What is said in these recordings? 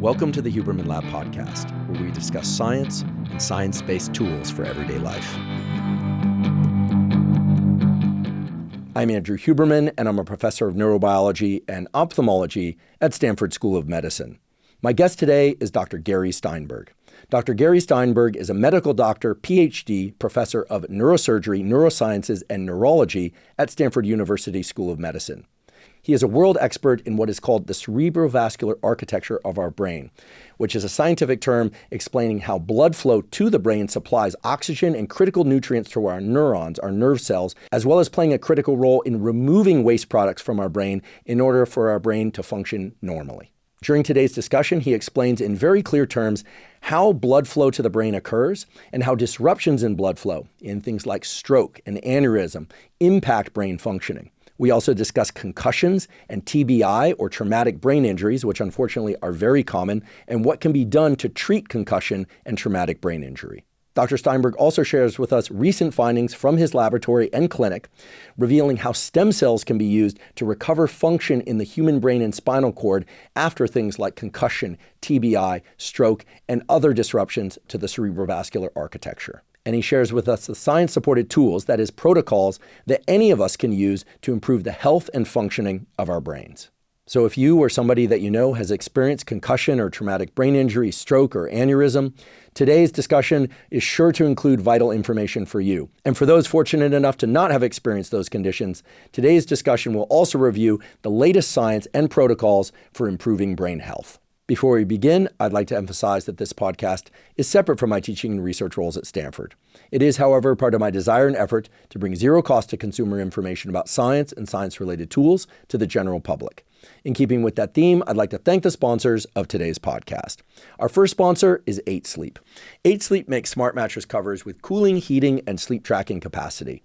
Welcome to the Huberman Lab podcast, where we discuss science and science-based tools for everyday life. I'm Andrew Huberman, and I'm a professor of neurobiology and ophthalmology at Stanford School of Medicine. My guest today is Dr. Gary Steinberg. Dr. Gary Steinberg is a medical doctor, PhD, professor of neurosurgery, neurosciences, and neurology at Stanford University School of Medicine. He is a world expert in what is called the cerebrovascular architecture of our brain, which is a scientific term explaining how blood flow to the brain supplies oxygen and critical nutrients to our neurons, our nerve cells, as well as playing a critical role in removing waste products from our brain in order for our brain to function normally. During today's discussion, he explains in very clear terms how blood flow to the brain occurs and how disruptions in blood flow in things like stroke and aneurysm impact brain functioning. We also discuss concussions and TBI, or traumatic brain injuries, which unfortunately are very common, and what can be done to treat concussion and traumatic brain injury. Dr. Steinberg also shares with us recent findings from his laboratory and clinic, revealing how stem cells can be used to recover function in the human brain and spinal cord after things like concussion, TBI, stroke, and other disruptions to the cerebrovascular architecture. And he shares with us the science-supported tools, that is, protocols, that any of us can use to improve the health and functioning of our brains. So if you or somebody that you know has experienced concussion or traumatic brain injury, stroke, or aneurysm, today's discussion is sure to include vital information for you. And for those fortunate enough to not have experienced those conditions, today's discussion will also review the latest science and protocols for improving brain health. Before we begin, I'd like to emphasize that this podcast is separate from my teaching and research roles at Stanford. It is, however, part of my desire and effort to bring zero cost to consumer information about science and science-related tools to the general public. In keeping with that theme, I'd like to thank the sponsors of today's podcast. Our first sponsor is 8 Sleep. 8 Sleep makes smart mattress covers with cooling, heating, and sleep tracking capacity.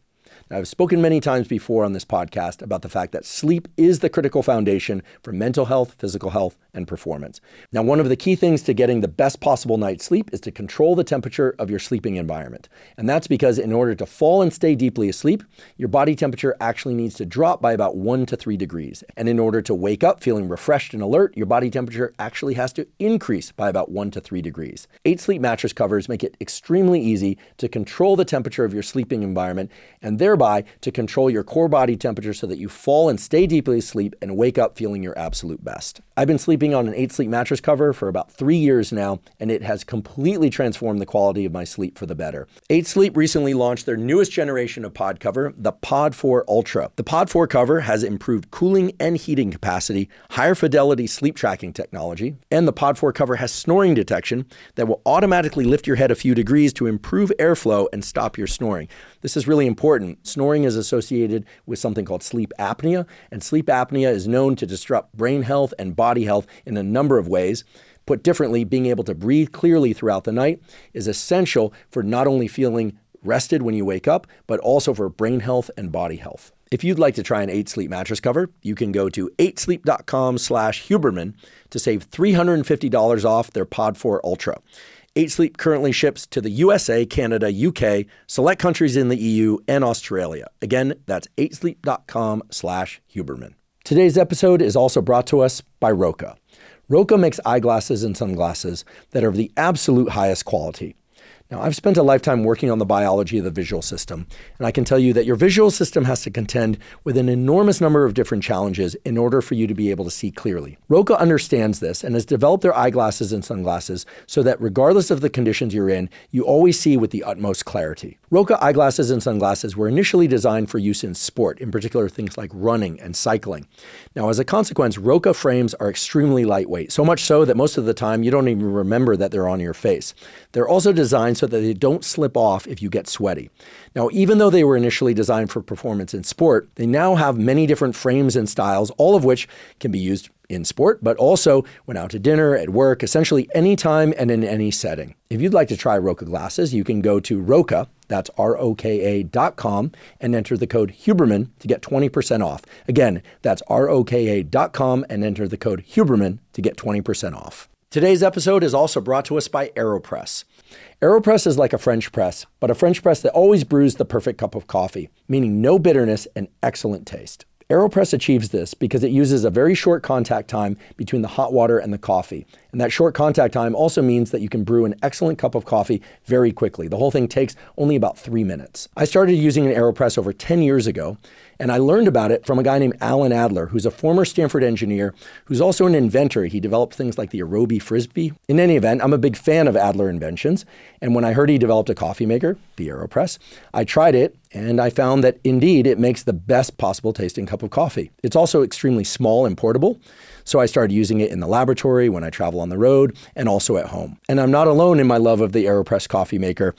Now, I've spoken many times before on this podcast about the fact that sleep is the critical foundation for mental health, physical health, and performance. Now, one of the key things to getting the best possible night's sleep is to control the temperature of your sleeping environment. And that's because in order to fall and stay deeply asleep, your body temperature actually needs to drop by about 1 to 3 degrees. And in order to wake up feeling refreshed and alert, your body temperature actually has to increase by about 1 to 3 degrees. 8 Sleep mattress covers make it extremely easy to control the temperature of your sleeping environment and thereby to control your core body temperature so that you fall and stay deeply asleep and wake up feeling your absolute best. I've been sleeping on an 8 Sleep mattress cover for about 3 years now, and it has completely transformed the quality of my sleep for the better. 8 Sleep recently launched their newest generation of pod cover, the Pod 4 Ultra. The Pod 4 cover has improved cooling and heating capacity, higher fidelity sleep tracking technology, and the Pod 4 cover has snoring detection that will automatically lift your head a few degrees to improve airflow and stop your snoring. This is really important. Snoring is associated with something called sleep apnea, and sleep apnea is known to disrupt brain health and body health in a number of ways. Put differently, being able to breathe clearly throughout the night is essential for not only feeling rested when you wake up, but also for brain health and body health. If you'd like to try an 8 Sleep mattress cover, you can go to 8sleep.com/Huberman to save $350 off their Pod 4 Ultra. 8 Sleep currently ships to the USA, Canada, UK, select countries in the EU, and Australia. Again, that's 8sleep.com/Huberman. Today's episode is also brought to us by ROKA. ROKA makes eyeglasses and sunglasses that are of the absolute highest quality. Now, I've spent a lifetime working on the biology of the visual system, and I can tell you that your visual system has to contend with an enormous number of different challenges in order for you to be able to see clearly. ROKA understands this and has developed their eyeglasses and sunglasses so that regardless of the conditions you're in, you always see with the utmost clarity. ROKA eyeglasses and sunglasses were initially designed for use in sport, in particular things like running and cycling. Now, as a consequence, ROKA frames are extremely lightweight, so much so that most of the time you don't even remember that they're on your face. They're also designed so that they don't slip off if you get sweaty. Now, even though they were initially designed for performance in sport, they now have many different frames and styles, all of which can be used in sport, but also when out to dinner, at work, essentially anytime and in any setting. If you'd like to try ROKA glasses, you can go to ROKA, that's ROKA.com, and enter the code Huberman to get 20% off. Again, that's ROKA.com and enter the code Huberman to get 20% off. Today's episode is also brought to us by AeroPress. AeroPress is like a French press, but a French press that always brews the perfect cup of coffee, meaning no bitterness and excellent taste. AeroPress achieves this because it uses a very short contact time between the hot water and the coffee. And that short contact time also means that you can brew an excellent cup of coffee very quickly. The whole thing takes only about 3 minutes. I started using an AeroPress over 10 years ago, and I learned about it from a guy named Alan Adler, who's a former Stanford engineer, who's also an inventor. He developed things like the aerobie frisbee. In any event, I'm a big fan of Adler inventions, and when I heard he developed a coffee maker, the AeroPress, I tried it, and I found that indeed it makes the best possible tasting cup of coffee. It's also extremely small and portable, so I started using it in the laboratory, when I travel on the road, and also at home. And I'm not alone in my love of the AeroPress coffee maker.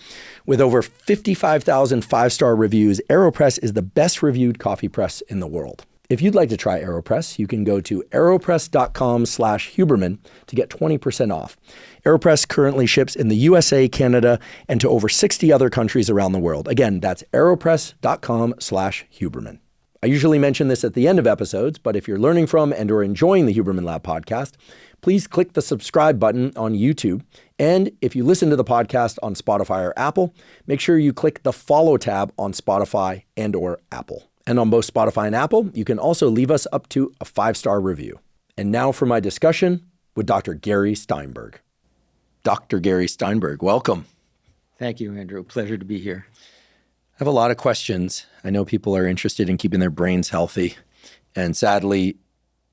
With over 55,000 five-star reviews, AeroPress is the best reviewed coffee press in the world. If you'd like to try AeroPress, you can go to aeropress.com/Huberman to get 20% off. AeroPress currently ships in the USA, Canada, and to over 60 other countries around the world. Again, that's aeropress.com/Huberman. I usually mention this at the end of episodes, but if you're learning from and or enjoying the Huberman Lab podcast, please click the subscribe button on YouTube. And if you listen to the podcast on Spotify or Apple, make sure you click the follow tab on Spotify and or Apple. And on both Spotify and Apple, you can also leave us up to a 5-star review. And now for my discussion with Dr. Gary Steinberg. Dr. Gary Steinberg, welcome. Thank you, Andrew. Pleasure to be here. I have a lot of questions. I know people are interested in keeping their brains healthy. And sadly,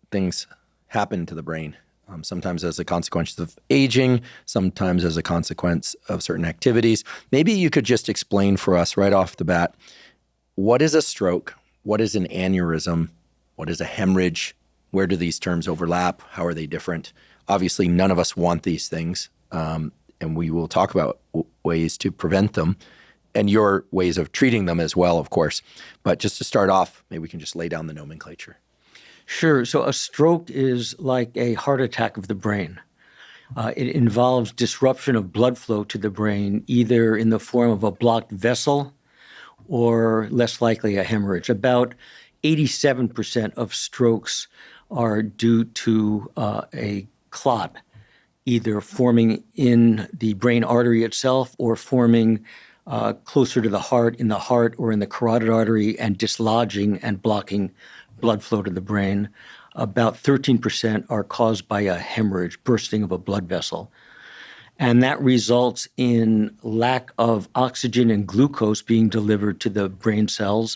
things happen to the brain, sometimes as a consequence of aging, sometimes as a consequence of certain activities. Maybe you could just explain for us right off the bat, what is a stroke? What is an aneurysm? What is a hemorrhage? Where do these terms overlap? How are they different? Obviously, none of us want these things, and we will talk about ways to prevent them and your ways of treating them as well, of course. But just to start off, maybe we can just lay down the nomenclature. Sure. So a stroke is like a heart attack of the brain. It involves disruption of blood flow to the brain, either in the form of a blocked vessel or, less likely, a hemorrhage. About 87% of strokes are due to a clot, either forming in the brain artery itself or forming closer to the heart, in the heart or in the carotid artery, and dislodging and blocking blood flow to the brain. About 13% are caused by a hemorrhage, bursting of a blood vessel. And that results in lack of oxygen and glucose being delivered to the brain cells,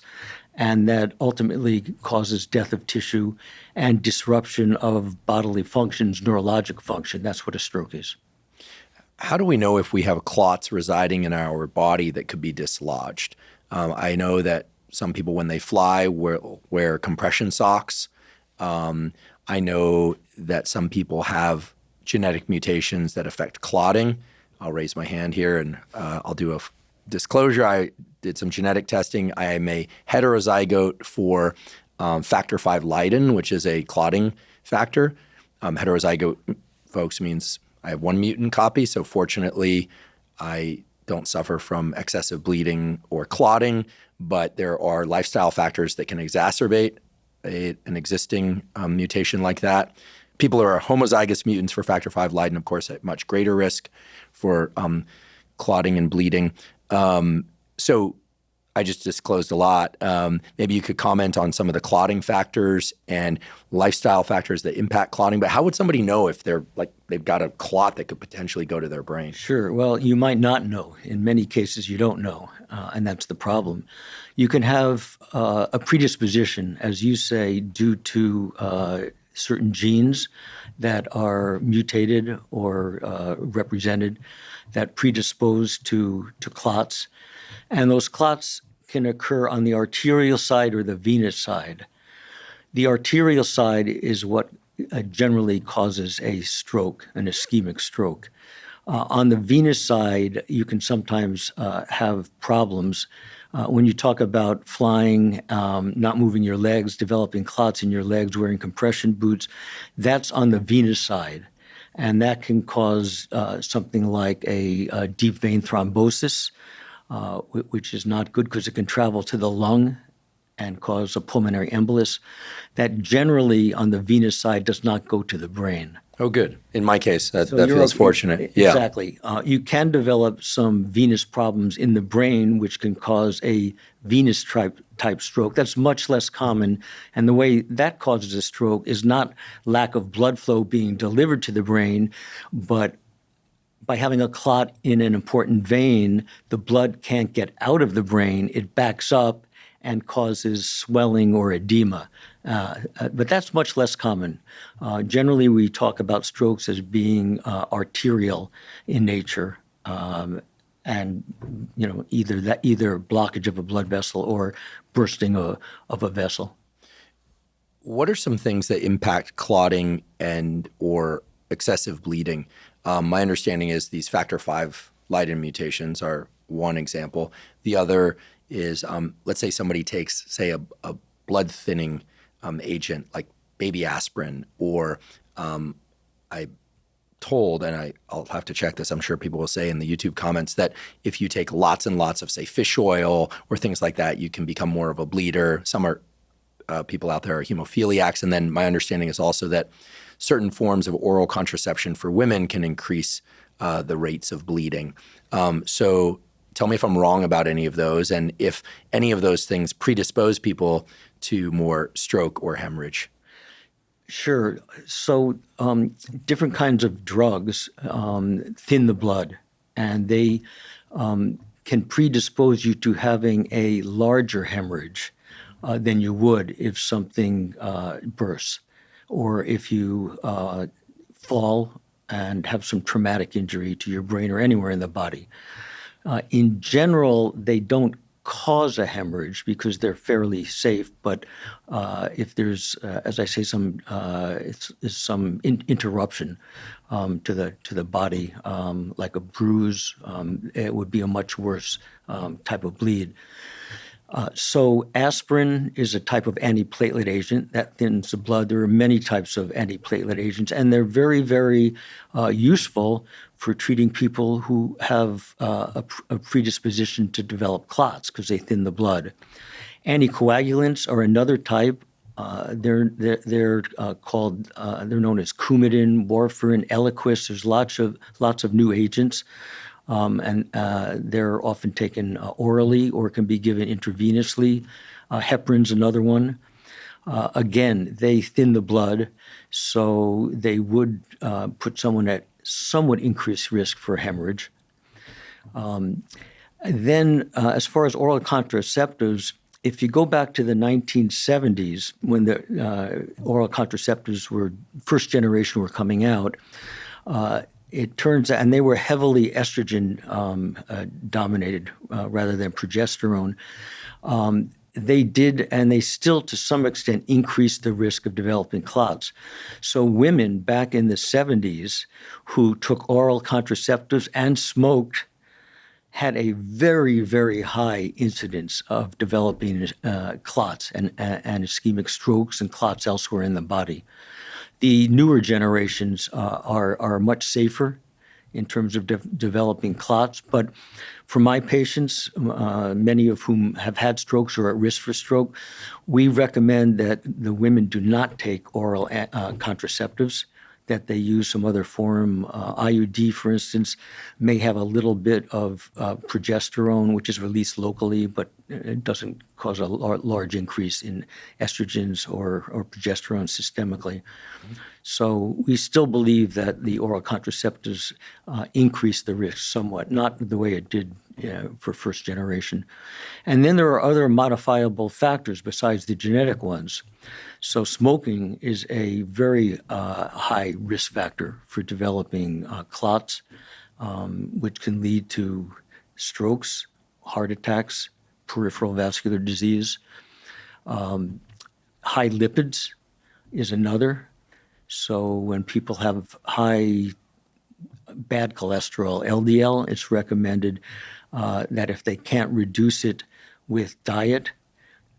and that ultimately causes death of tissue and disruption of bodily functions, neurologic function. That's what a stroke is. How do we know if we have clots residing in our body that could be dislodged? I know that some people, when they fly, wear compression socks. I know that some people have genetic mutations that affect clotting. I'll raise my hand here and I'll do a disclosure. I did some genetic testing. I am a heterozygote for factor V Leiden, which is a clotting factor. Heterozygote, folks, means I have one mutant copy. So fortunately, I don't suffer from excessive bleeding or clotting, but there are lifestyle factors that can exacerbate an existing mutation like that. People who are homozygous mutants for factor V Leiden, of course, at much greater risk for clotting and bleeding. So I just disclosed a lot. Maybe you could comment on some of the clotting factors and lifestyle factors that impact clotting. But how would somebody know if they've got a clot that could potentially go to their brain? Sure. Well, you might not know. In many cases, you don't know, and that's the problem. You can have a predisposition, as you say, due to certain genes that are mutated or represented that predispose to clots. And those clots can occur on the arterial side or the venous side. The arterial side is what generally causes a stroke, an ischemic stroke. On the venous side, you can sometimes have problems. When you talk about flying, not moving your legs, developing clots in your legs, wearing compression boots, that's on the venous side. And that can cause something like a deep vein thrombosis, which is not good because it can travel to the lung and cause a pulmonary embolus. That generally on the venous side does not go to the brain. Oh, good. In my case, that So you're feels okay. fortunate. Yeah. Exactly. You can develop some venous problems in the brain, which can cause a venous type stroke. That's much less common. And the way that causes a stroke is not lack of blood flow being delivered to the brain, but by having a clot in an important vein, the blood can't get out of the brain. It backs up and causes swelling or edema. But that's much less common. Generally, we talk about strokes as being arterial in nature, and either blockage of a blood vessel or bursting of a vessel. What are some things that impact clotting and or excessive bleeding? My understanding is these factor V Leiden mutations are one example. The other is, let's say somebody takes, say, a blood thinning agent like baby aspirin, or I told, and I'll have to check this, I'm sure people will say in the YouTube comments, that if you take lots and lots of, say, fish oil or things like that, you can become more of a bleeder. Some are people out there are hemophiliacs. And then my understanding is also that certain forms of oral contraception for women can increase the rates of bleeding. So tell me if I'm wrong about any of those, and if any of those things predispose people to more stroke or hemorrhage. Sure. So different kinds of drugs thin the blood, and they can predispose you to having a larger hemorrhage than you would if something bursts, or if you fall and have some traumatic injury to your brain or anywhere in the body. In general, they don't cause a hemorrhage because they're fairly safe. But if there's, as I say, some interruption to the body, like a bruise, it would be a much worse type of bleed. So aspirin is a type of antiplatelet agent that thins the blood. There are many types of antiplatelet agents, and they're very, very useful for treating people who have a predisposition to develop clots because they thin the blood. Anticoagulants are another type. They're called they're known as Coumadin, warfarin, Eliquis. There's lots of new agents. And they're often taken orally or can be given intravenously. Heparin's another one. Again, they thin the blood, so they would put someone at somewhat increased risk for hemorrhage. Then, as far as oral contraceptives, if you go back to the 1970s, when the oral contraceptives first generation were coming out, it turns out, and they were heavily estrogen dominated rather than progesterone. They did, and they still, to some extent, increased the risk of developing clots. So women back in the 70s who took oral contraceptives and smoked had a very, very high incidence of developing clots and ischemic strokes and clots elsewhere in the body. The newer generations are much safer in terms of developing clots, but for my patients, many of whom have had strokes or are at risk for stroke, we recommend that the women do not take oral contraceptives, that they use some other form. IUD, for instance, may have a little bit of progesterone, which is released locally, but it doesn't cause a large increase in estrogens or progesterone systemically. So we still believe that the oral contraceptives increase the risk somewhat, not the way it did for first generation. And then there are other modifiable factors besides the genetic ones. So smoking is a very high risk factor for developing clots, which can lead to strokes, heart attacks, peripheral vascular disease. High lipids is another. So when people have high bad cholesterol, LDL, it's recommended that if they can't reduce it with diet,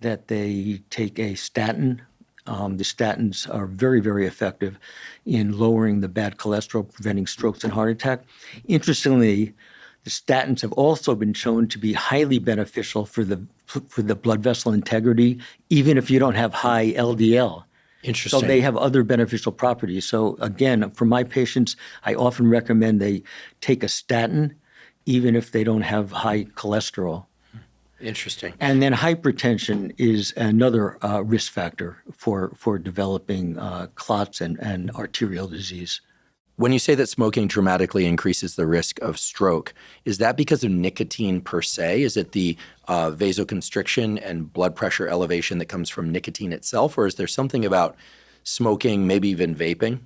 that they take a statin. The statins are very, very effective in lowering the bad cholesterol, preventing strokes and heart attack. Interestingly, the statins have also been shown to be highly beneficial for the blood vessel integrity, even if you don't have high LDL. Interesting. So they have other beneficial properties. So again, for my patients, I often recommend they take a statin, even if they don't have high cholesterol. Interesting. And then hypertension is another risk factor for developing clots and arterial disease. When you say that smoking dramatically increases the risk of stroke, is that because of nicotine per se? Is it the vasoconstriction and blood pressure elevation that comes from nicotine itself? Or is there something about smoking, maybe even vaping,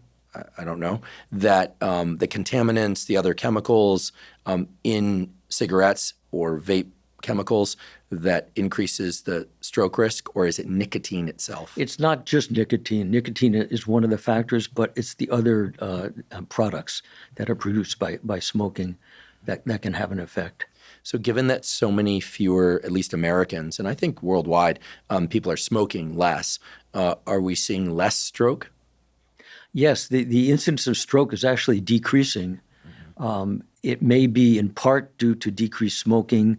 I don't know, that the contaminants, the other chemicals in cigarettes or vape chemicals that increases the stroke risk, or is it nicotine itself? It's not just nicotine. Nicotine is one of the factors, but it's the other products that are produced by smoking that can have an effect. So given that so many fewer, at least Americans, and I think worldwide, people are smoking less, are we seeing less stroke? Yes, the incidence of stroke is actually decreasing. It may be in part due to decreased smoking,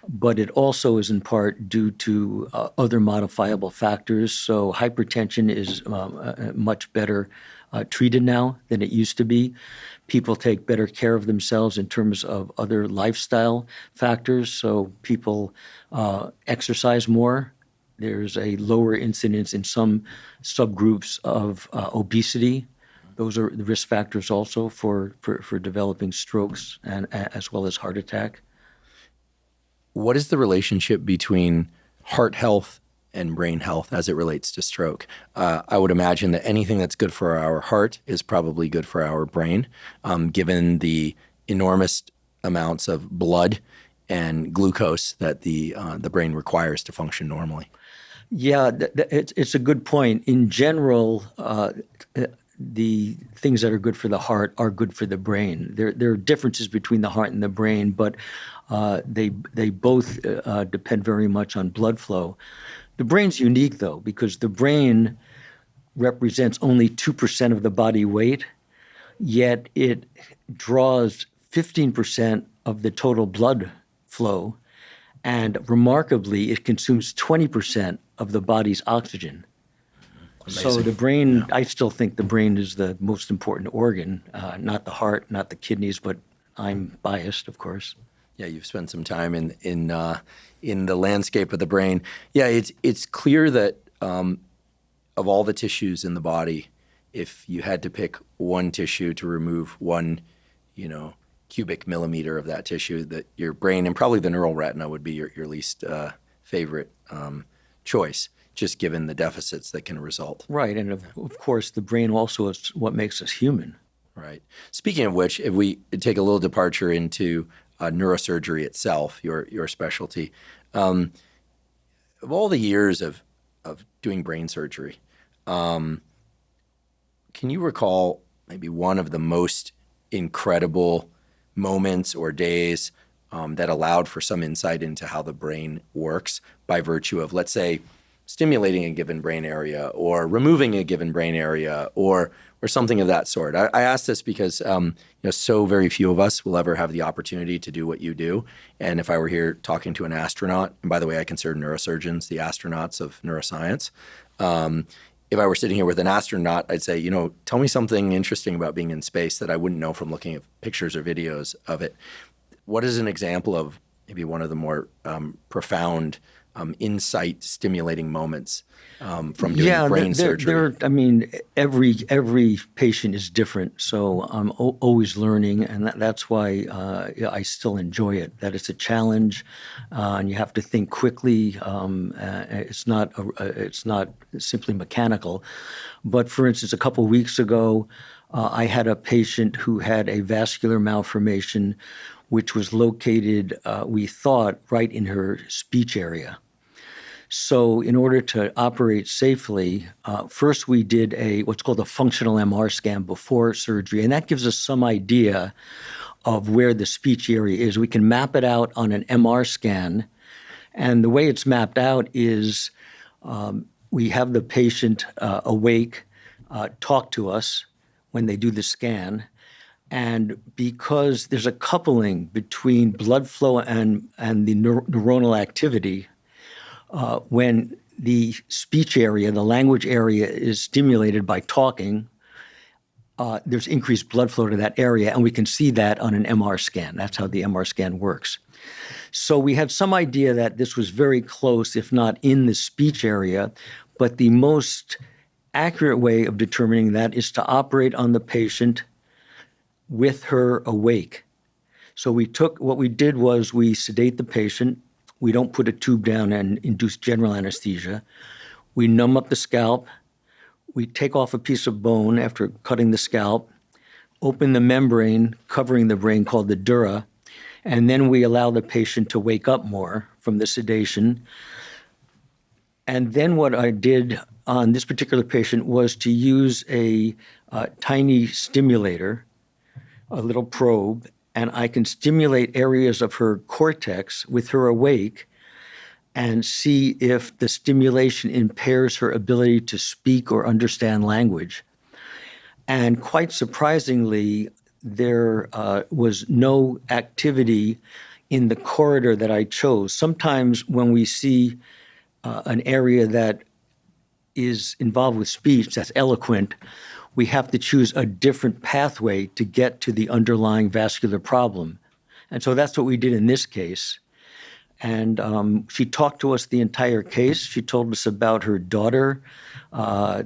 but it also is in part due to other modifiable factors. So hypertension is much better treated now than it used to be. People take better care of themselves in terms of other lifestyle factors. So people exercise more. There's a lower incidence in some subgroups of obesity. Those are the risk factors also for developing strokes and as well as heart attack. What is the relationship between heart health and brain health as it relates to stroke? I would imagine that anything that's good for our heart is probably good for our brain, given the enormous amounts of blood and glucose that the brain requires to function normally. Yeah, it's a good point. In general, the things that are good for the heart are good for the brain. There are differences between the heart and the brain, but they both depend very much on blood flow. The brain's unique, though, because the brain represents only 2% of the body weight, yet it draws 15% of the total blood flow, and remarkably, it consumes 20% of the body's oxygen. Amazing. So the brain, I still think the brain is the most important organ, not the heart, not the kidneys, but I'm biased, of course. Yeah, you've spent some time in the landscape of the brain. Yeah, it's clear that of all the tissues in the body, if you had to pick one tissue to remove one, cubic millimeter of that tissue, that your brain and probably the neural retina would be your least favorite choice, just given the deficits that can result. Right, and of course, the brain also is what makes us human. Right. Speaking of which, if we take a little departure into neurosurgery itself, your specialty, of all the years of doing brain surgery, can you recall maybe one of the most incredible moments or days that allowed for some insight into how the brain works by virtue of, let's say, stimulating a given brain area or removing a given brain area or something of that sort? I ask this because so very few of us will ever have the opportunity to do what you do. And if I were here talking to an astronaut, and by the way, I consider neurosurgeons the astronauts of neuroscience. If I were sitting here with an astronaut, I'd say, tell me something interesting about being in space that I wouldn't know from looking at pictures or videos of it. What is an example of maybe one of the more profound insight stimulating moments from doing brain surgery? Every patient is different, so I'm always learning, and that's why I still enjoy it. That it's a challenge, and you have to think quickly. It's not simply mechanical. But for instance, a couple of weeks ago, I had a patient who had a vascular malformation, which was located, we thought, right in her speech area. So in order to operate safely, first we did what's called a functional MR scan before surgery, and that gives us some idea of where the speech area is. We can map it out on an MR scan, and the way it's mapped out is we have the patient awake, talk to us when they do the scan, and because there's a coupling between blood flow and the neuronal activity, when the speech area, the language area is stimulated by talking, there's increased blood flow to that area, and we can see that on an MR scan. That's how the MR scan works. So we had some idea that this was very close, if not in the speech area, but the most accurate way of determining that is to operate on the patient with her awake. So what we did was we sedate the patient. We don't put a tube down and induce general anesthesia. We numb up the scalp. We take off a piece of bone after cutting the scalp, open the membrane covering the brain called the dura, and then we allow the patient to wake up more from the sedation. And then what I did on this particular patient was to use a tiny stimulator, a little probe, and I can stimulate areas of her cortex with her awake and see if the stimulation impairs her ability to speak or understand language. And quite surprisingly, there was no activity in the corridor that I chose. Sometimes when we see an area that is involved with speech, that's eloquent, we have to choose a different pathway to get to the underlying vascular problem. And so that's what we did in this case. And she talked to us the entire case. She told us about her daughter,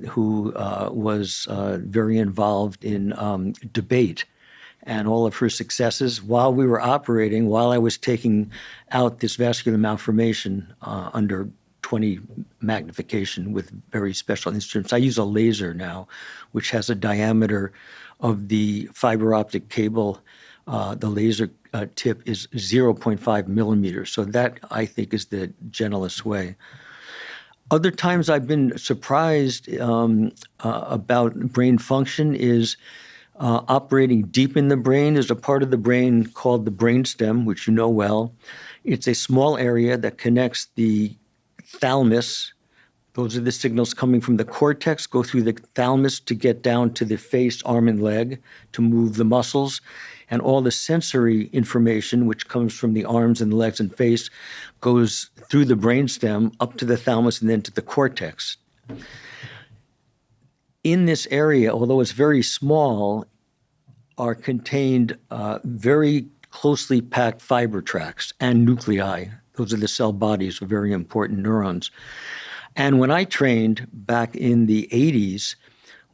who was very involved in debate and all of her successes while we were operating, while I was taking out this vascular malformation under 20 magnification with very special instruments. I use a laser now, which has a diameter of the fiber optic cable. The laser tip is 0.5 millimeters. So that, I think, is the gentlest way. Other times I've been surprised about brain function is operating deep in the brain. There's a part of the brain called the brainstem, which you know well. It's a small area that connects the thalamus. Those are the signals coming from the cortex, go through the thalamus to get down to the face, arm, and leg to move the muscles. And all the sensory information, which comes from the arms and the legs and face, goes through the brainstem up to the thalamus and then to the cortex. In this area, although it's very small, are contained very closely packed fiber tracts and nuclei. Those are the cell bodies of very important neurons. And when I trained back in the 80s,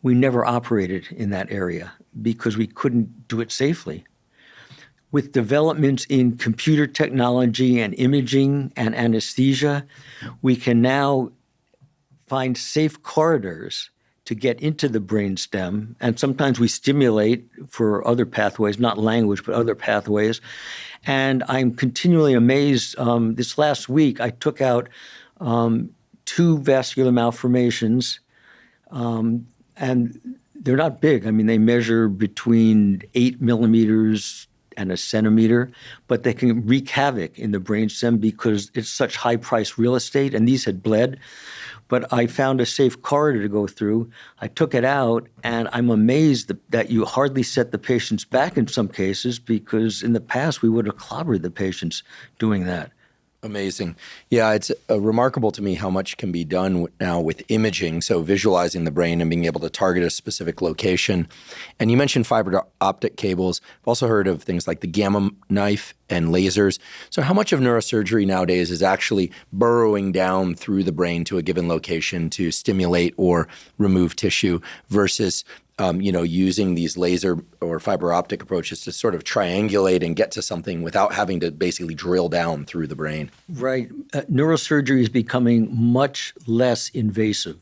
we never operated in that area because we couldn't do it safely. With developments in computer technology and imaging and anesthesia, we can now find safe corridors to get into the brainstem. And sometimes we stimulate for other pathways, not language, but other pathways. And I'm continually amazed. This last week, I took out 2 vascular malformations, and they're not big. I mean, they measure between 8 millimeters and a centimeter, but they can wreak havoc in the brainstem because it's such high-priced real estate, and these had bled. But I found a safe corridor to go through. I took it out, and I'm amazed that you hardly set the patients back in some cases, because in the past we would have clobbered the patients doing that. Amazing. Yeah, it's remarkable to me how much can be done now with imaging, so visualizing the brain and being able to target a specific location. And you mentioned fiber optic cables. I've also heard of things like the gamma knife and lasers. So how much of neurosurgery nowadays is actually burrowing down through the brain to a given location to stimulate or remove tissue versus using these laser or fiber optic approaches to sort of triangulate and get to something without having to basically drill down through the brain? Right. Neurosurgery is becoming much less invasive.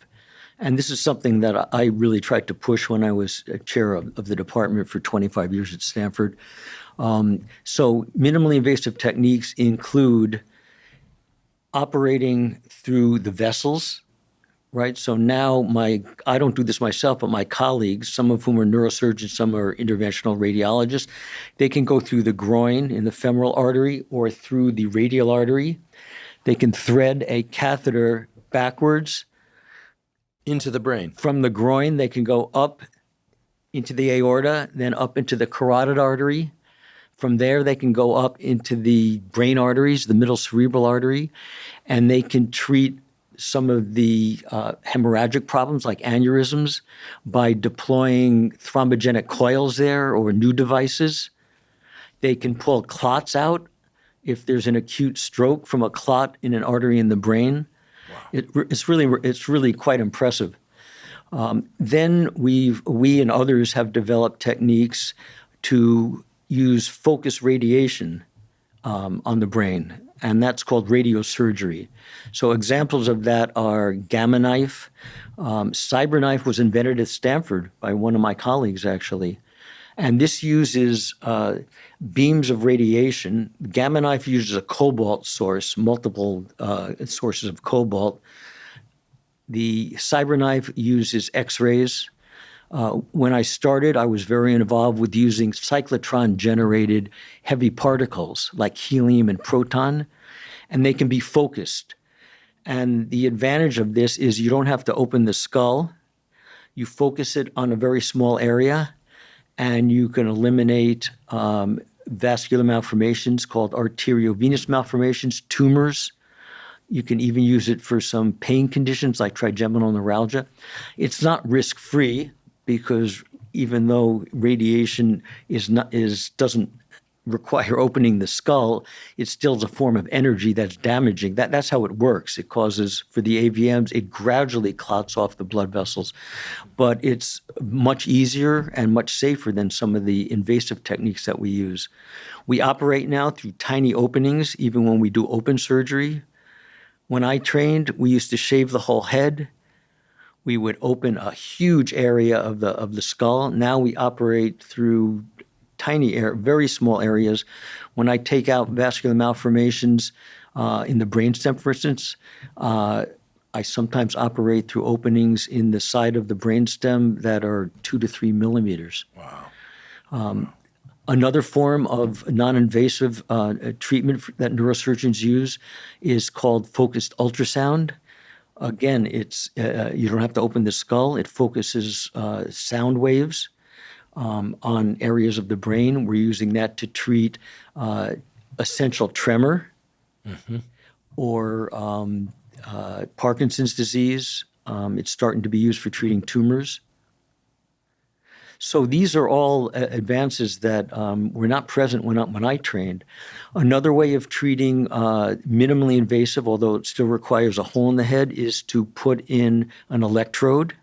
And this is something that I really tried to push when I was chair of the department for 25 years at Stanford. So minimally invasive techniques include operating through the vessels. Right. So now I don't do this myself, but my colleagues, some of whom are neurosurgeons, some are interventional radiologists, they can go through the groin in the femoral artery or through the radial artery. They can thread a catheter backwards into the brain. From the groin, they can go up into the aorta, then up into the carotid artery. From there, they can go up into the brain arteries, the middle cerebral artery, and they can treat some of the hemorrhagic problems like aneurysms by deploying thrombogenic coils there or new devices. They can pull clots out if there's an acute stroke from a clot in an artery in the brain. Wow. It's really quite impressive. Then we and others have developed techniques to use focused radiation on the brain, and that's called radiosurgery. So examples of that are gamma knife. Cyberknife was invented at Stanford by one of my colleagues, actually. And this uses beams of radiation. Gamma knife uses a cobalt source, multiple sources of cobalt. The cyberknife uses X-rays. When I started, I was very involved with using cyclotron-generated heavy particles like helium and proton, and they can be focused. And the advantage of this is you don't have to open the skull. You focus it on a very small area, and you can eliminate vascular malformations called arteriovenous malformations, tumors. You can even use it for some pain conditions like trigeminal neuralgia. It's not risk-free because even though radiation doesn't require opening the skull, it still is a form of energy that's damaging. That's how it works. It causes, for the AVMs, it gradually clots off the blood vessels. But it's much easier and much safer than some of the invasive techniques that we use. We operate now through tiny openings, even when we do open surgery. When I trained, we used to shave the whole head. We would open a huge area of the skull. Now we operate through tiny, very small areas. When I take out vascular malformations in the brainstem, for instance, I sometimes operate through openings in the side of the brainstem that are 2 to 3 millimeters. Wow. Another form of non-invasive treatment that neurosurgeons use is called focused ultrasound. Again, it's you don't have to open the skull. It focuses sound waves on areas of the brain. We're using that to treat essential tremor or Parkinson's disease. It's starting to be used for treating tumors. So these are all advances that were not present when I trained. Another way of treating minimally invasive, although it still requires a hole in the head, is to put in an electrode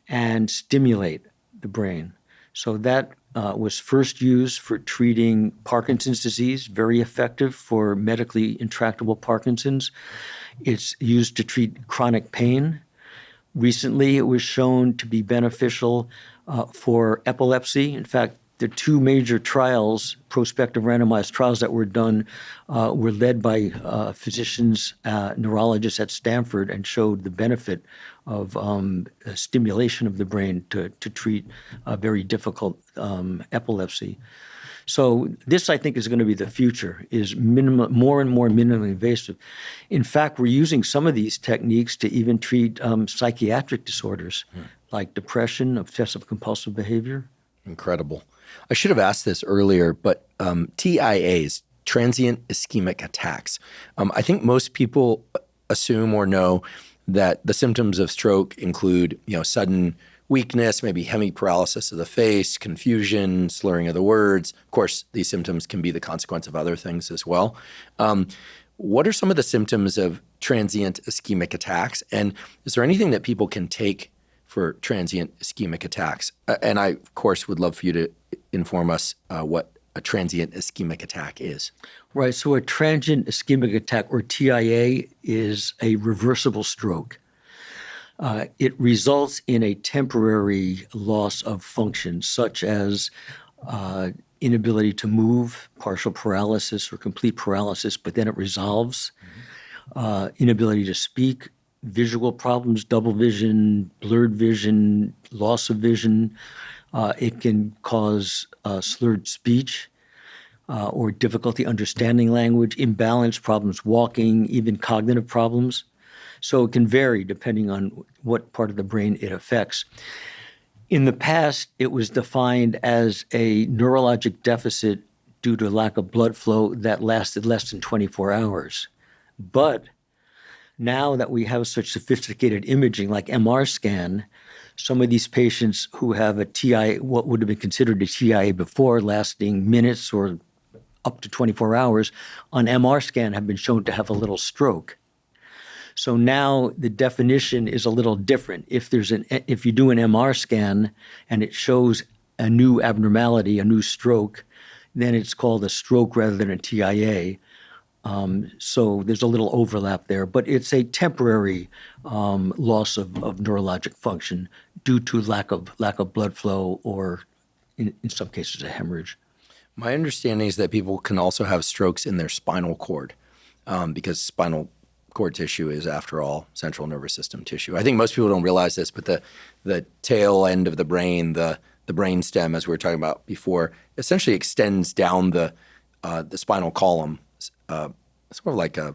and stimulate the brain. So that was first used for treating Parkinson's disease, very effective for medically intractable Parkinson's. It's used to treat chronic pain. Recently, it was shown to be beneficial for epilepsy. In fact, the 2 major trials, prospective randomized trials that were done, were led by physicians, neurologists at Stanford, and showed the benefit of stimulation of the brain to treat very difficult epilepsy. So this, I think, is going to be the future, is more and more minimally invasive. In fact, we're using some of these techniques to even treat psychiatric disorders like depression, obsessive compulsive behavior. Incredible. I should have asked this earlier, but TIAs, transient ischemic attacks. I think most people assume or know that the symptoms of stroke include, sudden weakness, maybe hemiparalysis of the face, confusion, slurring of the words. Of course, these symptoms can be the consequence of other things as well. What are some of the symptoms of transient ischemic attacks? And is there anything that people can take for transient ischemic attacks? And I, of course, would love for you to inform us what a transient ischemic attack is. Right. So a transient ischemic attack, or TIA, is a reversible stroke. It results in a temporary loss of function, such as inability to move, partial paralysis, or complete paralysis, but then it resolves. Inability to speak, visual problems, double vision, blurred vision, loss of vision. It can cause slurred speech or difficulty understanding language, imbalance problems walking, even cognitive problems. So it can vary depending on what part of the brain it affects. In the past, it was defined as a neurologic deficit due to lack of blood flow that lasted less than 24 hours. But Now that we have such sophisticated imaging like MR scan, some of these patients who have a TIA, what would have been considered a TIA before, lasting minutes or up to 24 hours, on MR scan have been shown to have a little stroke. So now the definition is a little different. If you do an MR scan and it shows a new abnormality, a new stroke, then it's called a stroke rather than a TIA. So there's a little overlap there, but it's a temporary loss of neurologic function due to lack of blood flow or, in some cases, a hemorrhage. My understanding is that people can also have strokes in their spinal cord because spinal cord tissue is, after all, central nervous system tissue. I think most people don't realize this, but the tail end of the brain, the brain stem, as we were talking about before, essentially extends down the spinal column, sort of like a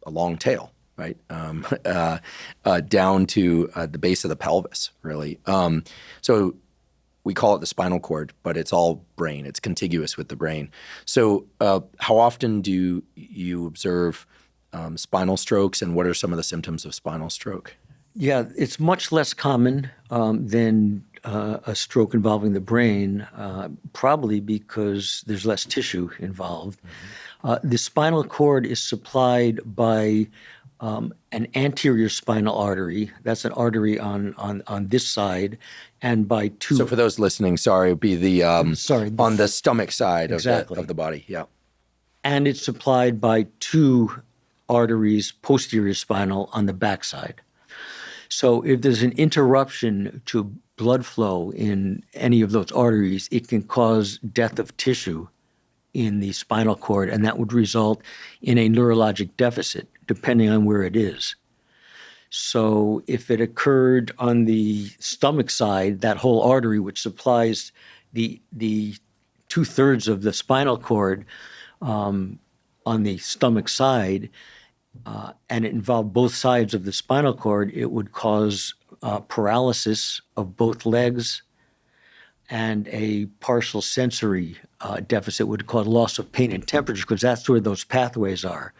long tail, right? Down to the base of the pelvis, really. So we call it the spinal cord, but it's all brain. It's contiguous with the brain. So how often do you observe spinal strokes, and what are some of the symptoms of spinal stroke? Yeah, it's much less common than a stroke involving the brain, probably because there's less tissue involved. The spinal cord is supplied by an anterior spinal artery. That's an artery on this side, and by two. So for those listening, sorry, it would be the on the stomach side exactly. of the body. Yeah. And it's supplied by two arteries, posterior spinal, on the backside. So if there's an interruption to blood flow in any of those arteries, it can cause death of tissue in the spinal cord, and that would result in a neurologic deficit, depending on where it is. So if it occurred on the stomach side, that whole artery, which supplies the 2/3 of the spinal cord on the stomach side, and it involved both sides of the spinal cord, it would cause paralysis of both legs and a partial sensory deficit would cause loss of pain and temperature, because that's where those pathways are.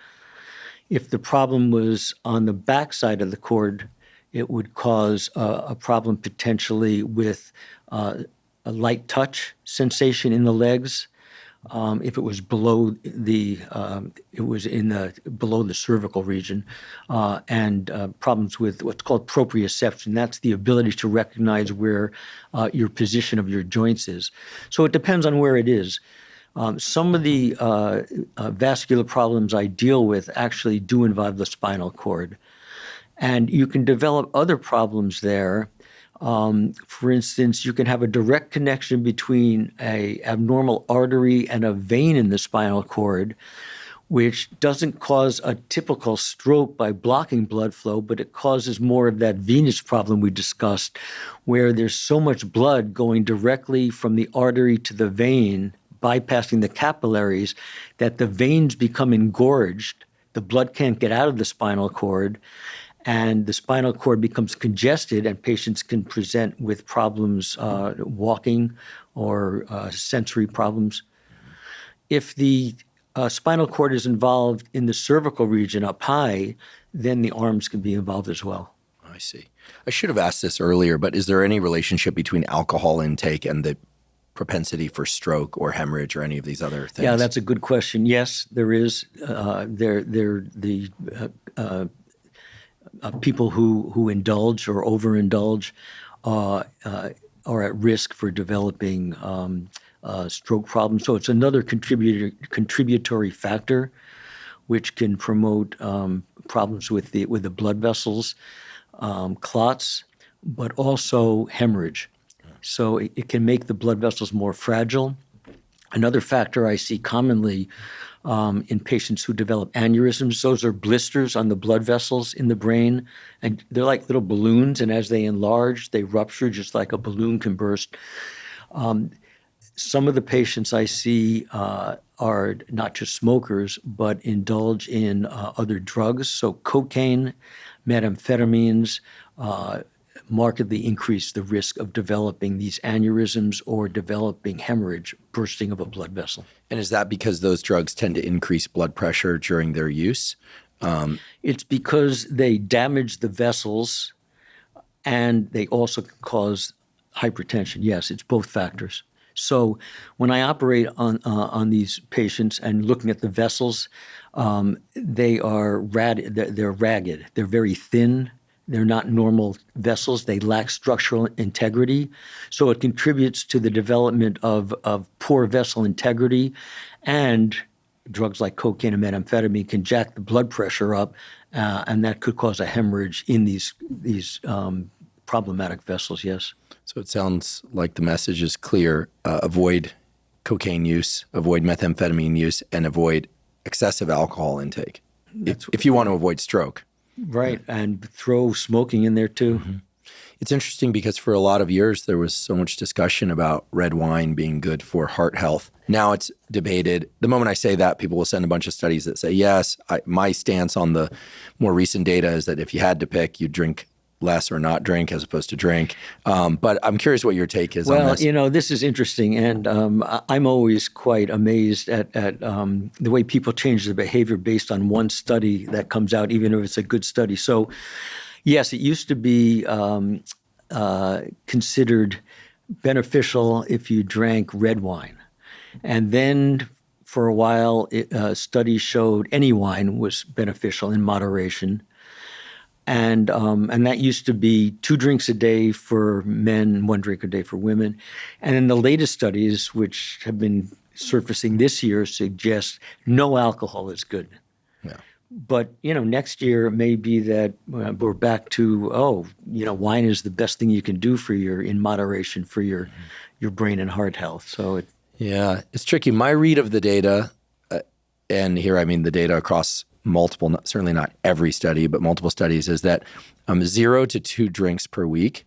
If the problem was on the back side of the cord, it would cause a problem potentially with a light touch sensation in the legs. If it was below below the cervical region, and problems with what's called proprioception. That's the ability to recognize where your position of your joints is. So it depends on where it is. Some of the vascular problems I deal with actually do involve the spinal cord, and you can develop other problems there. For instance, you can have a direct connection between an abnormal artery and a vein in the spinal cord, which doesn't cause a typical stroke by blocking blood flow, but it causes more of that venous problem we discussed, where there's so much blood going directly from the artery to the vein, bypassing the capillaries, that the veins become engorged. The blood can't get out of the spinal cord, and the spinal cord becomes congested, and patients can present with problems walking or sensory problems. If the spinal cord is involved in the cervical region up high, then the arms can be involved as well. I see. I should have asked this earlier, but is there any relationship between alcohol intake and the propensity for stroke or hemorrhage or any of these other things? Yeah, that's a good question. Yes, there is. People who indulge or overindulge are at risk for developing stroke problems. So it's another contributory factor which can promote problems with the blood vessels, clots, but also hemorrhage. So it can make the blood vessels more fragile. Another factor I see commonly in patients who develop aneurysms, those are blisters on the blood vessels in the brain, and they're like little balloons, and as they enlarge, they rupture just like a balloon can burst. Some of the patients I see are not just smokers, but indulge in other drugs. So cocaine, methamphetamines, markedly increase the risk of developing these aneurysms or developing hemorrhage, bursting of a blood vessel. And is that because those drugs tend to increase blood pressure during their use? It's because they damage the vessels and they also can cause hypertension. Yes, it's both factors. So when I operate on these patients and looking at the vessels, they're ragged. They're very thin. They're not normal vessels. They lack structural integrity. So it contributes to the development of poor vessel integrity, and drugs like cocaine and methamphetamine can jack the blood pressure up, and that could cause a hemorrhage in these problematic vessels, yes. So it sounds like the message is clear. Avoid cocaine use, avoid methamphetamine use, and avoid excessive alcohol intake if you want to avoid stroke. Right, and throw smoking in there too. Mm-hmm. It's interesting because for a lot of years there was so much discussion about red wine being good for heart health. Now it's debated. The moment I say that, people will send a bunch of studies that say, yes, my stance on the more recent data is that if you had to pick, you'd drink less or not drink as opposed to drink. But I'm curious what your take is on this. Well, this is interesting. And I'm always quite amazed at the way people change their behavior based on one study that comes out, even if it's a good study. So, yes, it used to be considered beneficial if you drank red wine. And then for a while, studies showed any wine was beneficial in moderation. And that used to be 2 drinks a day for men, 1 drink a day for women. And then the latest studies, which have been surfacing this year, suggest no alcohol is good. Yeah. But, next year it may be that we're back to, wine is the best thing you can do in moderation for your brain and heart health. So yeah, it's tricky. My read of the data, and here I mean the data across multiple, certainly not every study, but multiple studies, is that 0 to 2 drinks per week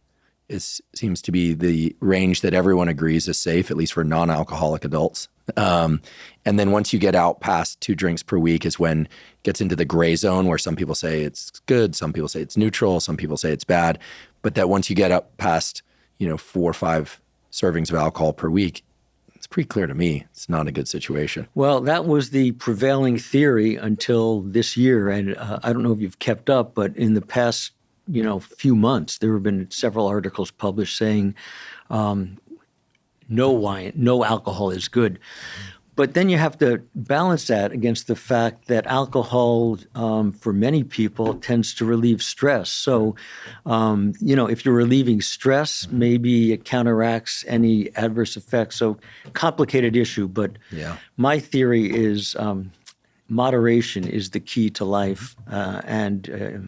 seems to be the range that everyone agrees is safe, at least for non-alcoholic adults. And then once you get out past 2 drinks per week is when it gets into the gray zone where some people say it's good, some people say it's neutral, some people say it's bad. But that once you get up past, 4 or 5 servings of alcohol per week, it's pretty clear to me it's not a good situation. Well, that was the prevailing theory until this year. And I don't know if you've kept up, but in the past, few months, there have been several articles published saying no wine, no alcohol is good. But then you have to balance that against the fact that alcohol, for many people, tends to relieve stress. So, if you're relieving stress, maybe it counteracts any adverse effects. So, complicated issue. But my theory is moderation is the key to life, and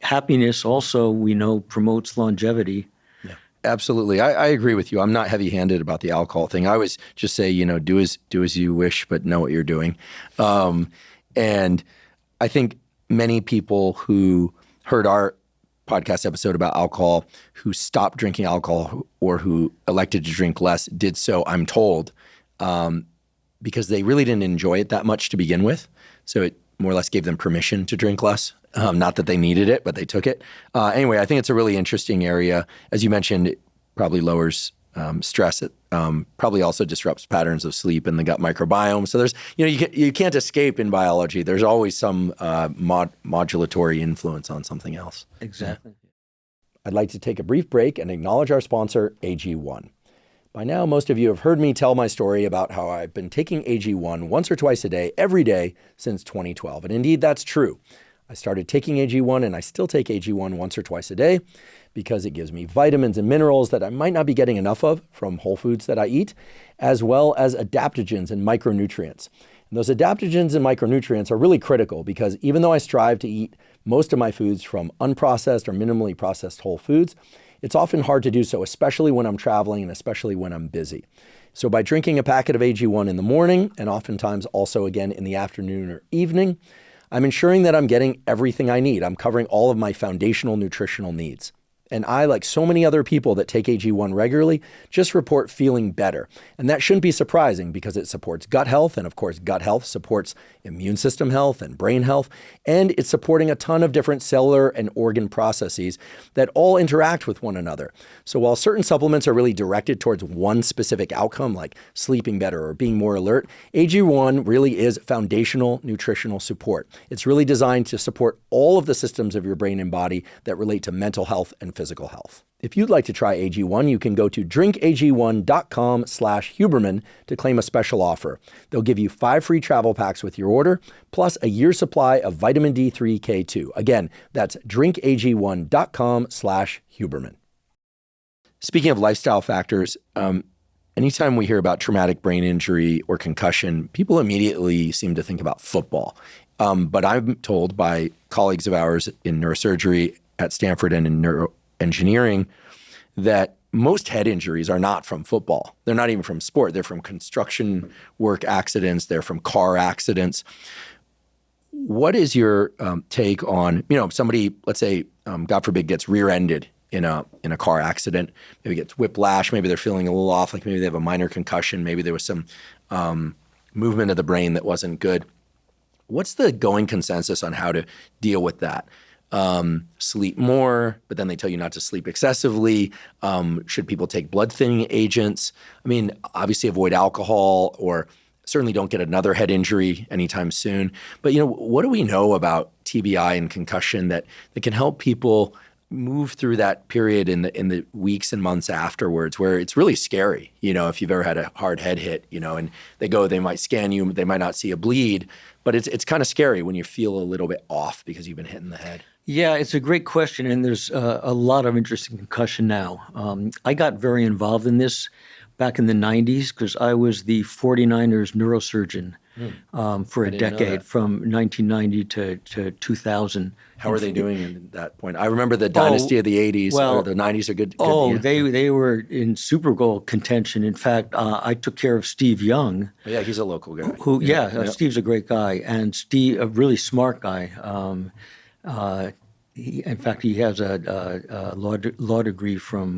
happiness also, we know, promotes longevity. Absolutely. I agree with you. I'm not heavy-handed about the alcohol thing. I always just say, do as you wish, but know what you're doing. And I think many people who heard our podcast episode about alcohol, who stopped drinking alcohol or who elected to drink less, did so, I'm told, because they really didn't enjoy it that much to begin with. So it more or less gave them permission to drink less. Not that they needed it, but they took it. Anyway, I think it's a really interesting area. As you mentioned, it probably lowers stress. It probably also disrupts patterns of sleep and the gut microbiome. So there's, you can't escape in biology. There's always some modulatory influence on something else. Exactly. I'd like to take a brief break and acknowledge our sponsor, AG1. By now, most of you have heard me tell my story about how I've been taking AG1 once or twice a day, every day since 2012. And indeed, that's true. I started taking AG1 and I still take AG1 once or twice a day because it gives me vitamins and minerals that I might not be getting enough of from whole foods that I eat, as well as adaptogens and micronutrients. And those adaptogens and micronutrients are really critical because even though I strive to eat most of my foods from unprocessed or minimally processed whole foods, it's often hard to do so, especially when I'm traveling and especially when I'm busy. So by drinking a packet of AG1 in the morning and oftentimes also again in the afternoon or evening, I'm ensuring that I'm getting everything I need. I'm covering all of my foundational nutritional needs. And I, like so many other people that take AG1 regularly, just report feeling better. And that shouldn't be surprising because it supports gut health. And of course, gut health supports immune system health and brain health. And it's supporting a ton of different cellular and organ processes that all interact with one another. So while certain supplements are really directed towards one specific outcome, like sleeping better or being more alert, AG1 really is foundational nutritional support. It's really designed to support all of the systems of your brain and body that relate to mental health and physical health. If you'd like to try AG1, you can go to drinkag1.com/Huberman to claim a special offer. They'll give you 5 free travel packs with your order, plus a year's supply of vitamin D3 K2. Again, that's drinkag1.com/Huberman. Speaking of lifestyle factors, anytime we hear about traumatic brain injury or concussion, people immediately seem to think about football. But I'm told by colleagues of ours in neurosurgery at Stanford and in neuroengineering that most head injuries are not from football. They're not even from sport. They're from construction work accidents. They're from car accidents. What is your take on, somebody, let's say, God forbid, gets rear-ended in a car accident, maybe gets whiplash, maybe they're feeling a little off, like maybe they have a minor concussion, maybe there was some movement of the brain that wasn't good. What's the going consensus on how to deal with that? Sleep more, but then they tell you not to sleep excessively. Should people take blood thinning agents? I mean, obviously avoid alcohol, or certainly don't get another head injury anytime soon. But, what do we know about TBI and concussion that can help people move through that period in the weeks and months afterwards, where it's really scary, if you've ever had a hard head hit, and they might scan you, they might not see a bleed, but it's kind of scary when you feel a little bit off because you've been hit in the head. Yeah, it's a great question, and there's a lot of interest in concussion now. I got very involved in this back in the 90s because I was the 49ers neurosurgeon for a decade, from 1990 to 2000. How are they doing at that point? I remember the dynasty of the 80s, or the 90s are good. They were in Super Bowl contention. In fact, I took care of Steve Young. Yeah, he's a local guy. Steve's a great guy, and Steve, a really smart guy. In fact, he has a law degree from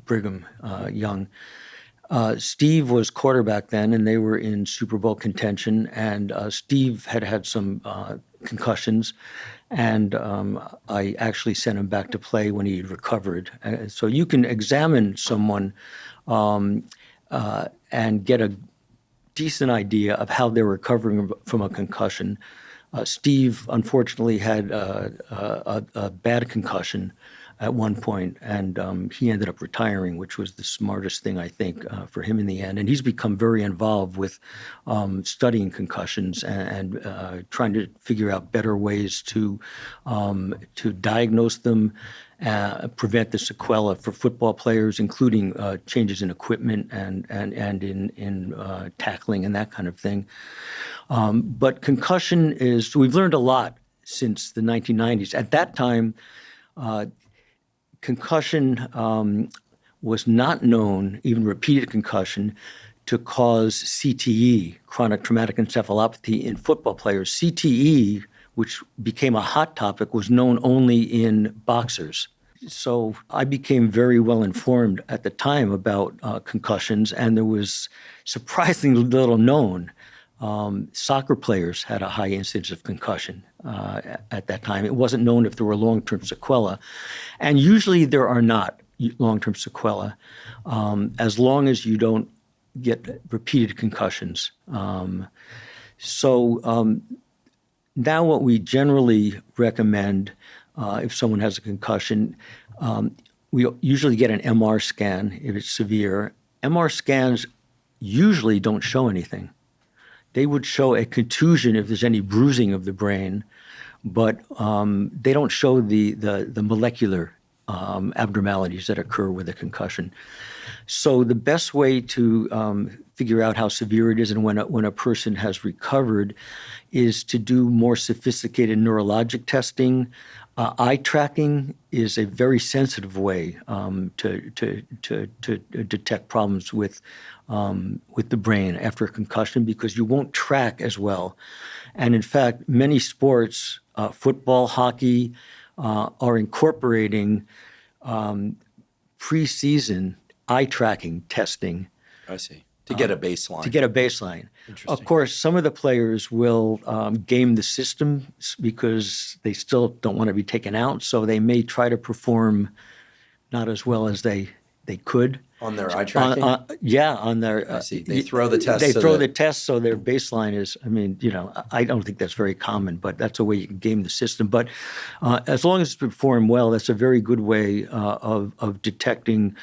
Brigham Young. Steve was quarterback then, and they were in Super Bowl contention. And Steve had some concussions, and I actually sent him back to play when he recovered. So you can examine someone and get a decent idea of how they're recovering from a concussion. Steve, unfortunately, had a bad concussion at one point, and he ended up retiring, which was the smartest thing, I think, for him in the end. And he's become very involved with studying concussions and trying to figure out better ways to diagnose them, prevent the sequela for football players, including changes in equipment and in tackling and that kind of thing. But concussion we've learned a lot since the 1990s. At that time, concussion was not known, even repeated concussion, to cause CTE, chronic traumatic encephalopathy, in football players. CTE, which became a hot topic, was known only in boxers. So I became very well informed at the time about concussions, and there was surprisingly little known. Soccer players had a high incidence of concussion at that time. It wasn't known if there were long-term sequelae. And usually there are not long-term sequelae as long as you don't get repeated concussions. Now what we generally recommend if someone has a concussion, we usually get an MR scan if it's severe. MR scans usually don't show anything. They would show a contusion if there's any bruising of the brain, but they don't show the molecular abnormalities that occur with a concussion. So the best way to figure out how severe it is and when a person has recovered is to do more sophisticated neurologic testing. Eye tracking is a very sensitive way to detect problems with the brain after a concussion, because you won't track as well. And in fact, many sports, football, hockey, are incorporating preseason eye tracking testing. I see. To get a baseline. To get a baseline. Interesting. Of course, some of the players will game the system because they still don't want to be taken out, so they may try to perform not as well as they could. On their eye tracking? On their. I see. They throw the test. They throw the test so their baseline is. I mean, I don't think that's very common, but that's a way you can game the system. But as long as it's performed well, that's a very good way of detecting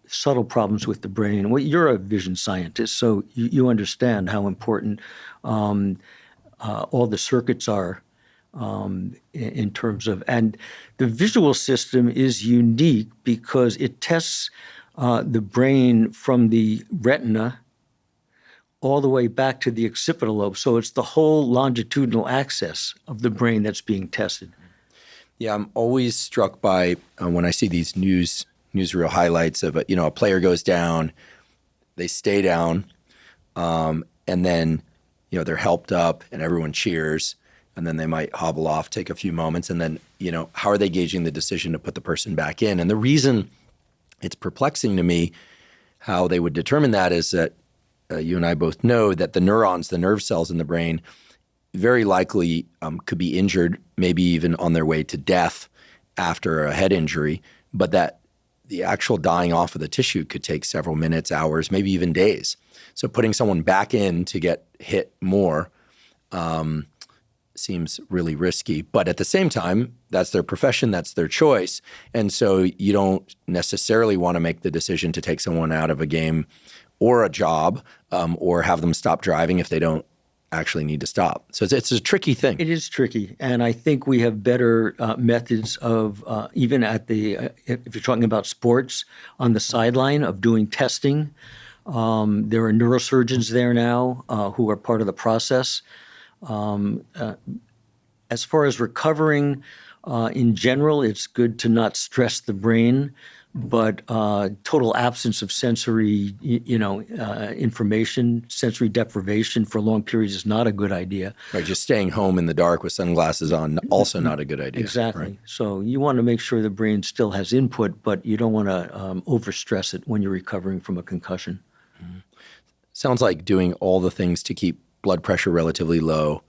subtle problems with the brain. Well, you're a vision scientist, so you understand how important all the circuits are in terms of, and the visual system is unique because it tests the brain from the retina all the way back to the occipital lobe. So it's the whole longitudinal axis of the brain that's being tested. Yeah, I'm always struck by when I see these newsreel highlights of a player goes down, they stay down, and then they're helped up and everyone cheers, and then they might hobble off, take a few moments, and then how are they gauging the decision to put the person back in? And the reason it's perplexing to me how they would determine that is that you and I both know that the neurons, the nerve cells in the brain, very likely could be injured, maybe even on their way to death after a head injury, but that the actual dying off of the tissue could take several minutes, hours, maybe even days. So putting someone back in to get hit more seems really risky. But at the same time, that's their profession, that's their choice. And so you don't necessarily want to make the decision to take someone out of a game or a job or have them stop driving if they don't actually need to stop. So it's a tricky thing. It is tricky. And I think we have better methods of, even at the, if you're talking about sports, on the sideline of doing testing. There are neurosurgeons there now who are part of the process. As far as recovering, in general, it's good to not stress the brain. But total absence of sensory, information, sensory deprivation for long periods is not a good idea. Right, just staying home in the dark with sunglasses on, also not a good idea. Exactly. Right? So you want to make sure the brain still has input, but you don't want to overstress it when you're recovering from a concussion. Mm-hmm. Sounds like doing all the things to keep blood pressure relatively low,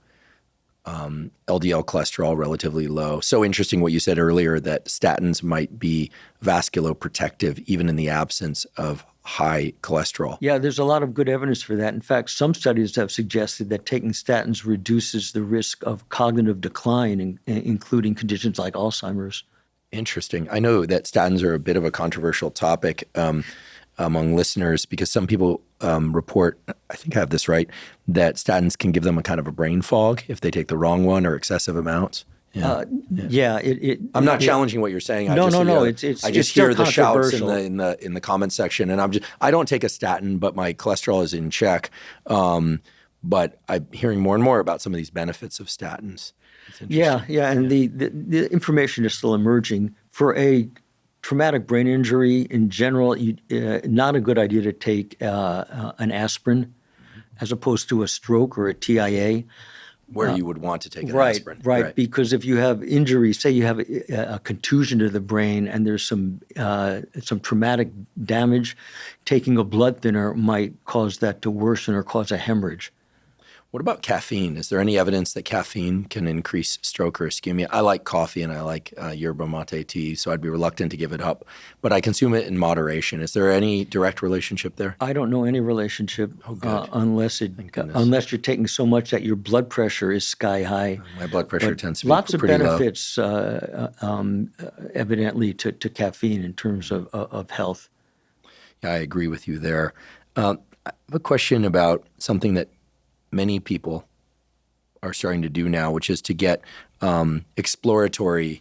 LDL cholesterol relatively low. So interesting what you said earlier that statins might be vasculoprotective even in the absence of high cholesterol. Yeah, there's a lot of good evidence for that. In fact, some studies have suggested that taking statins reduces the risk of cognitive decline, including conditions like Alzheimer's. Interesting. I know that statins are a bit of a controversial topic among listeners because some people report, I think I have this right, that statins can give them a kind of a brain fog if they take the wrong one or excessive amounts. Yeah. I'm not challenging what you're saying. No. I just hear the shouts in the comment section, and I don't take a statin, but my cholesterol is in check. But I'm hearing more and more about some of these benefits of statins. Yeah, and the information is still emerging. For a traumatic brain injury in general, not a good idea to take an aspirin as opposed to a stroke or a TIA. Where you would want to take an aspirin. Right, because if you have injury, say you have a contusion to the brain and there's some traumatic damage, taking a blood thinner might cause that to worsen or cause a hemorrhage. What about caffeine? Is there any evidence that caffeine can increase stroke or ischemia? I like coffee and I like yerba mate tea, so I'd be reluctant to give it up. But I consume it in moderation. Is there any direct relationship there? I don't know any relationship unless you're taking so much that your blood pressure is sky high. My blood pressure tends to be lots pretty of benefits, evidently, to caffeine in terms of health. Yeah, I agree with you there. I have a question about something that many people are starting to do now, which is to get exploratory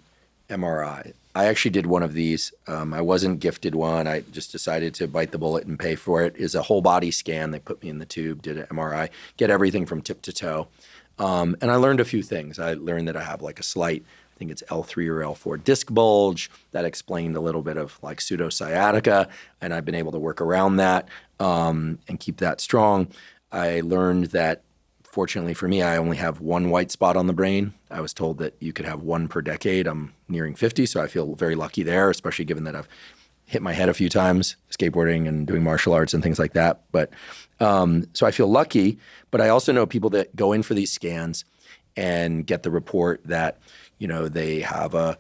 MRI. I actually did one of these. I wasn't gifted one. I just decided to bite the bullet and pay for it. It's a whole body scan. They put me in the tube, did an MRI, get everything from tip to toe. And I learned a few things. I learned that I have like a slight, I think it's L3 or L4 disc bulge. That explained a little bit of like pseudosciatica, and I've been able to work around that and keep that strong. I learned that fortunately for me, I only have one white spot on the brain. I was told that you could have one per decade. I'm nearing 50, so I feel very lucky there, especially given that I've hit my head a few times skateboarding and doing martial arts and things like that. But so I feel lucky, but I also know people that go in for these scans and get the report that, they have a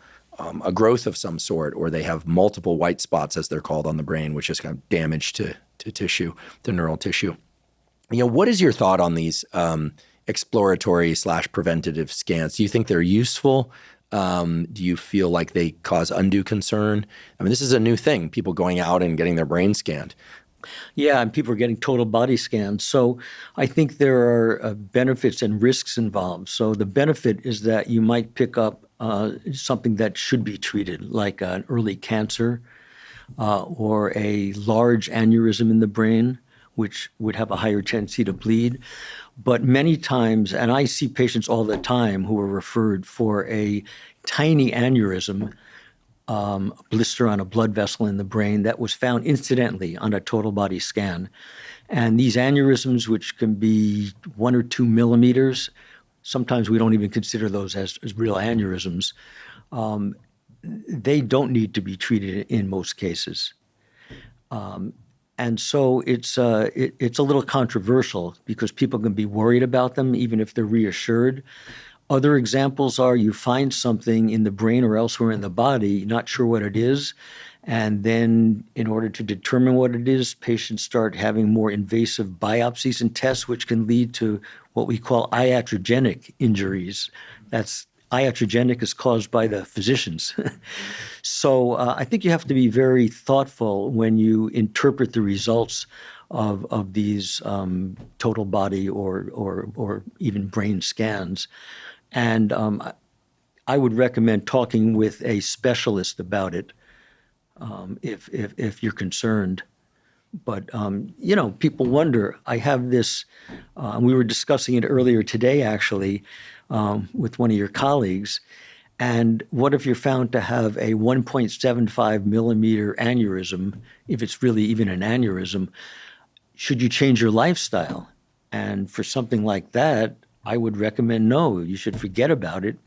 growth of some sort, or they have multiple white spots, as they're called, on the brain, which is kind of damage to tissue, to neural tissue. What is your thought on these exploratory / preventative scans? Do you think they're useful? Do you feel like they cause undue concern? I mean, this is a new thing, people going out and getting their brain scanned. Yeah, and people are getting total body scans. So I think there are benefits and risks involved. So the benefit is that you might pick up something that should be treated, like an early cancer or a large aneurysm in the brain, which would have a higher tendency to bleed. But many times, and I see patients all the time who are referred for a tiny aneurysm, a blister on a blood vessel in the brain that was found incidentally on a total body scan. And these aneurysms, which can be 1 or 2 millimeters, sometimes we don't even consider those as real aneurysms, they don't need to be treated in most cases. And so it's a little controversial because people can be worried about them even if they're reassured. Other examples are you find something in the brain or elsewhere in the body, not sure what it is, and then in order to determine what it is, patients start having more invasive biopsies and tests, which can lead to what we call iatrogenic injuries. That's iatrogenic is caused by the physicians. So I think you have to be very thoughtful when you interpret the results of these total body or even brain scans. And I would recommend talking with a specialist about it if you're concerned. But, people wonder, I have this, we were discussing it earlier today, actually, with one of your colleagues. And what if you're found to have a 1.75 millimeter aneurysm, if it's really even an aneurysm? Should you change your lifestyle? And for something like that, I would recommend no, you should forget about it,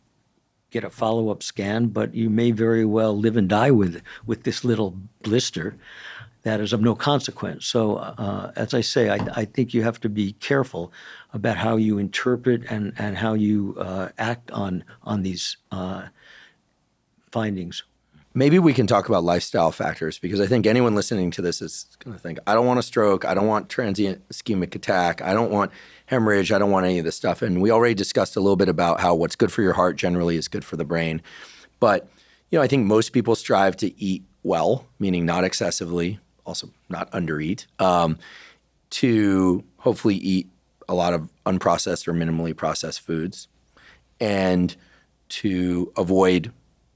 get a follow-up scan, but you may very well live and die with this little blister that is of no consequence. So as I say, I think you have to be careful about how you interpret and how you act on these findings. Maybe we can talk about lifestyle factors, because I think anyone listening to this is going to think, I don't want a stroke, I don't want transient ischemic attack, I don't want hemorrhage, I don't want any of this stuff. And we already discussed a little bit about how what's good for your heart generally is good for the brain. But, I think most people strive to eat well, meaning not excessively, also not undereat, to hopefully eat a lot of unprocessed or minimally processed foods, and to avoid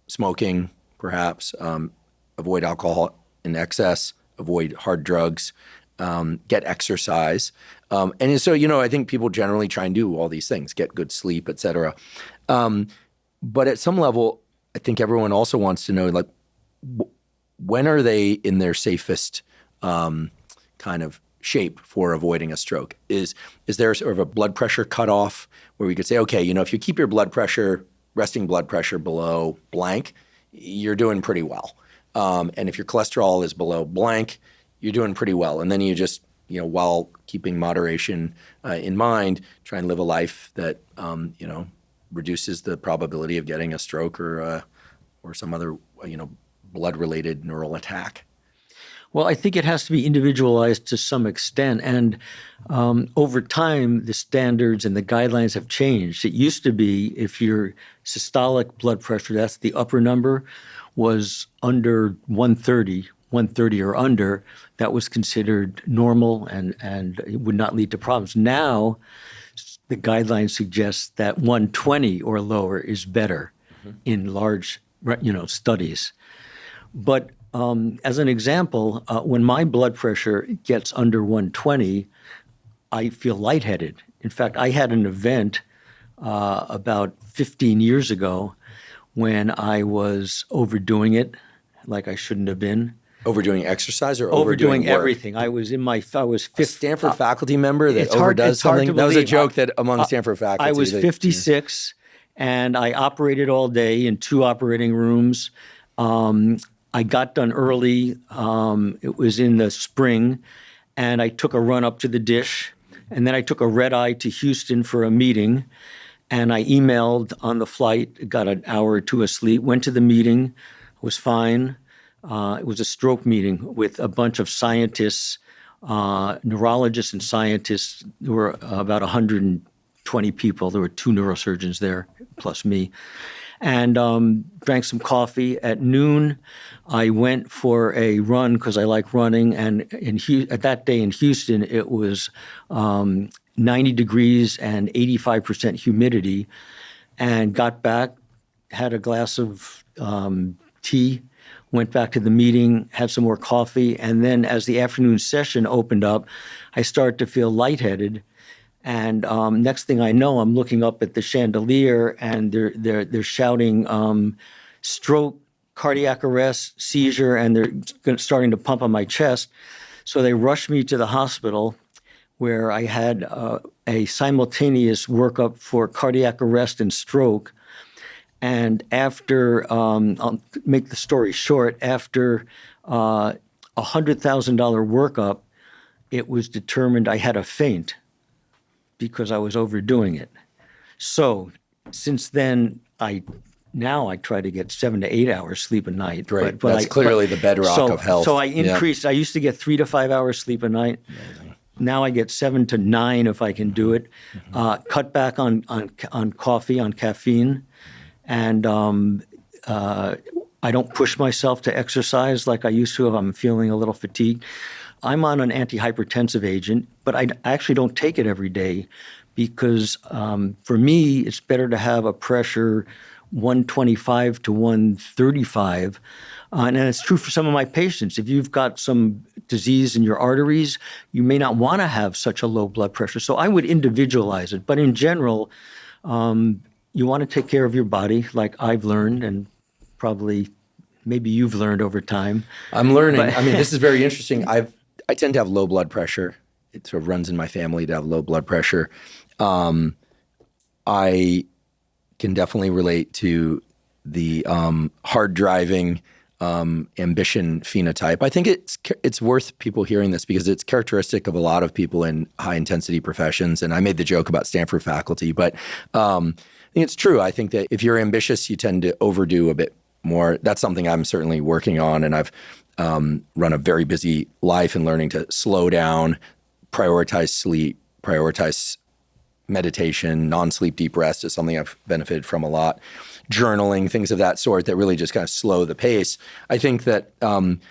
smoking, perhaps, avoid alcohol in excess, avoid hard drugs, get exercise. And so, I think people generally try and do all these things, get good sleep, et cetera. But at some level, I think everyone also wants to know, like, when are they in their safest kind of shape for avoiding a stroke? Is there sort of a blood pressure cutoff where we could say, okay, if you keep your resting blood pressure below blank, you're doing pretty well. And if your cholesterol is below blank, you're doing pretty well. And then you just, while keeping moderation in mind, try and live a life that, reduces the probability of getting a stroke or some other, blood-related neural attack. Well, I think it has to be individualized to some extent. And over time, the standards and the guidelines have changed. It used to be if your systolic blood pressure, that's the upper number, was under 130 or under, that was considered normal and it would not lead to problems. Now, the guidelines suggest that 120 or lower is better in large, studies. But as an example, when my blood pressure gets under 120, I feel lightheaded. In fact, I had an event about 15 years ago when I was overdoing it, like I shouldn't have been. Overdoing exercise or overdoing work? everything. I was fifth. Stanford faculty member that it's hard overdoes to something? That was a believe. joke that among Stanford faculty. I was 56, and I operated all day in 2 operating rooms. I got done early. It was in the spring, and I took a run up to the dish, and then I took a red eye to Houston for a meeting, and I emailed on the flight, got an hour or 2 of sleep, went to the meeting, was fine. It was a stroke meeting with a bunch of scientists, neurologists and scientists. There were about 120 people. There were 2 neurosurgeons there, plus me. And drank some coffee. At noon, I went for a run because I like running. And at that day in Houston, it was 90 degrees and 85% humidity. And got back, had a glass of tea, went back to the meeting, had some more coffee. And then as the afternoon session opened up, I started to feel lightheaded. And next thing I know, I'm looking up at the chandelier, and they're shouting stroke, cardiac arrest, seizure, and they're starting to pump on my chest. So they rushed me to the hospital, where I had a simultaneous workup for cardiac arrest and stroke. And after, I'll make the story short, after a $100,000 workup, it was determined I had a faint, because I was overdoing it. So since then, I try to get 7 to 8 hours sleep a night. Right, that's clearly the bedrock of health. So I increased. Yeah. I used to get 3 to 5 hours sleep a night. Amazing. Now I get 7 to 9 if I can do it. Cut back on coffee, on caffeine, and I don't push myself to exercise like I used to if I'm feeling a little fatigued. I'm on an antihypertensive agent, but I actually don't take it every day because for me, it's better to have a pressure 125 to 135. And it's true for some of my patients. If you've got some disease in your arteries, you may not want to have such a low blood pressure. So I would individualize it. But in general, you want to take care of your body, like I've learned, and probably maybe you've learned over time. I'm learning. I mean, this is very interesting. I tend to have low blood pressure. It sort of runs in my family to have low blood pressure. I can definitely relate to the hard driving ambition phenotype. I think it's worth people hearing this because it's characteristic of a lot of people in high intensity professions. And I made the joke about Stanford faculty, but I think it's true. I think that if you're ambitious, you tend to overdo a bit more. That's something I'm certainly working on, and I've run a very busy life and learning to slow down, prioritize sleep, prioritize meditation, non-sleep deep rest is something I've benefited from a lot. Journaling, things of that sort that really just kind of slow the pace. I think that, in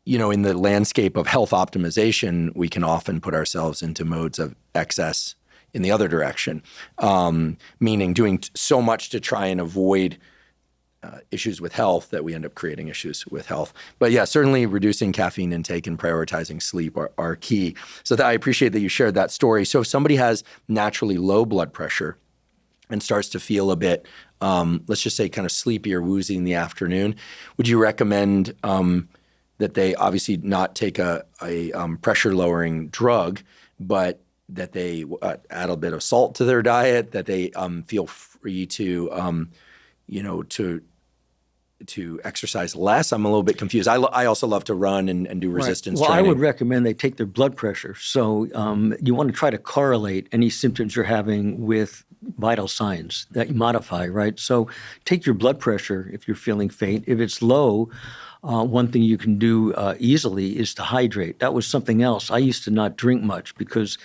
the landscape of health optimization, we can often put ourselves into modes of excess in the other direction, meaning doing so much to try and avoid issues with health that we end up creating issues with health. But yeah, certainly reducing caffeine intake and prioritizing sleep are key. So I appreciate that you shared that story. So if somebody has naturally low blood pressure and starts to feel a bit, let's just say kind of sleepy or woozy in the afternoon, would you recommend that they obviously not take a pressure lowering drug, but that they add a bit of salt to their diet, that they feel free to exercise less? I'm a little bit confused. I also love to run and do resistance training. Well, I would recommend they take their blood pressure. So you want to try to correlate any symptoms you're having with vital signs that you modify, right? So take your blood pressure if you're feeling faint. If it's low, one thing you can do easily is to hydrate. That was something else. I used to not drink much because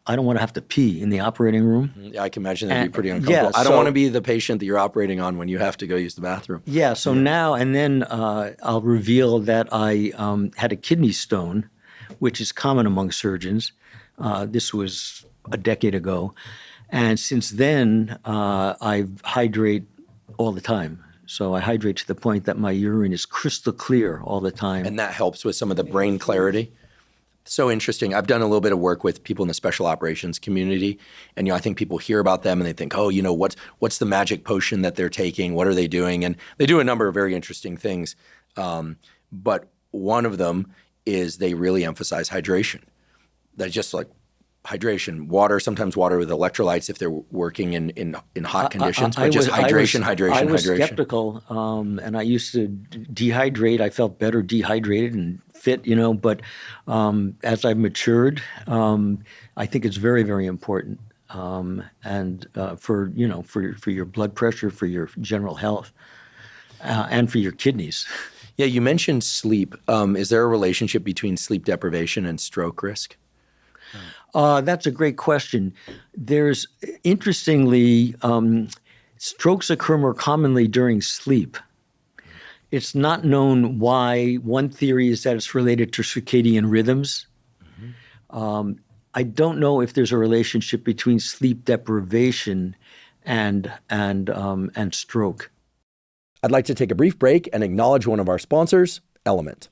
I don't want to have to pee in the operating room. Yeah, I can imagine that'd be pretty uncomfortable. I don't want to be the patient that you're operating on when you have to go use the bathroom. Yeah, so now and then I'll reveal that I had a kidney stone, which is common among surgeons. This was a decade ago. And since then, I hydrate all the time. So I hydrate to the point that my urine is crystal clear all the time. And that helps with some of the brain clarity? So interesting. I've done a little bit of work with people in the special operations community, and I think people hear about them and they think, oh, what's the magic potion that they're taking? What are they doing? And they do a number of very interesting things. But one of them is they really emphasize hydration. That's just like hydration, water, sometimes water with electrolytes if they're working in hot conditions, but just hydration. I was skeptical, and I used to dehydrate. I felt better dehydrated and fit, but as I've matured, I think it's very, very important. And for your blood pressure, for your general health, and for your kidneys. Yeah, you mentioned sleep. Is there a relationship between sleep deprivation and stroke risk? That's a great question. There's, interestingly, strokes occur more commonly during sleep. It's not known why. One theory is that it's related to circadian rhythms. I don't know if there's a relationship between sleep deprivation and stroke. I'd like to take a brief break and acknowledge one of our sponsors, LMNT.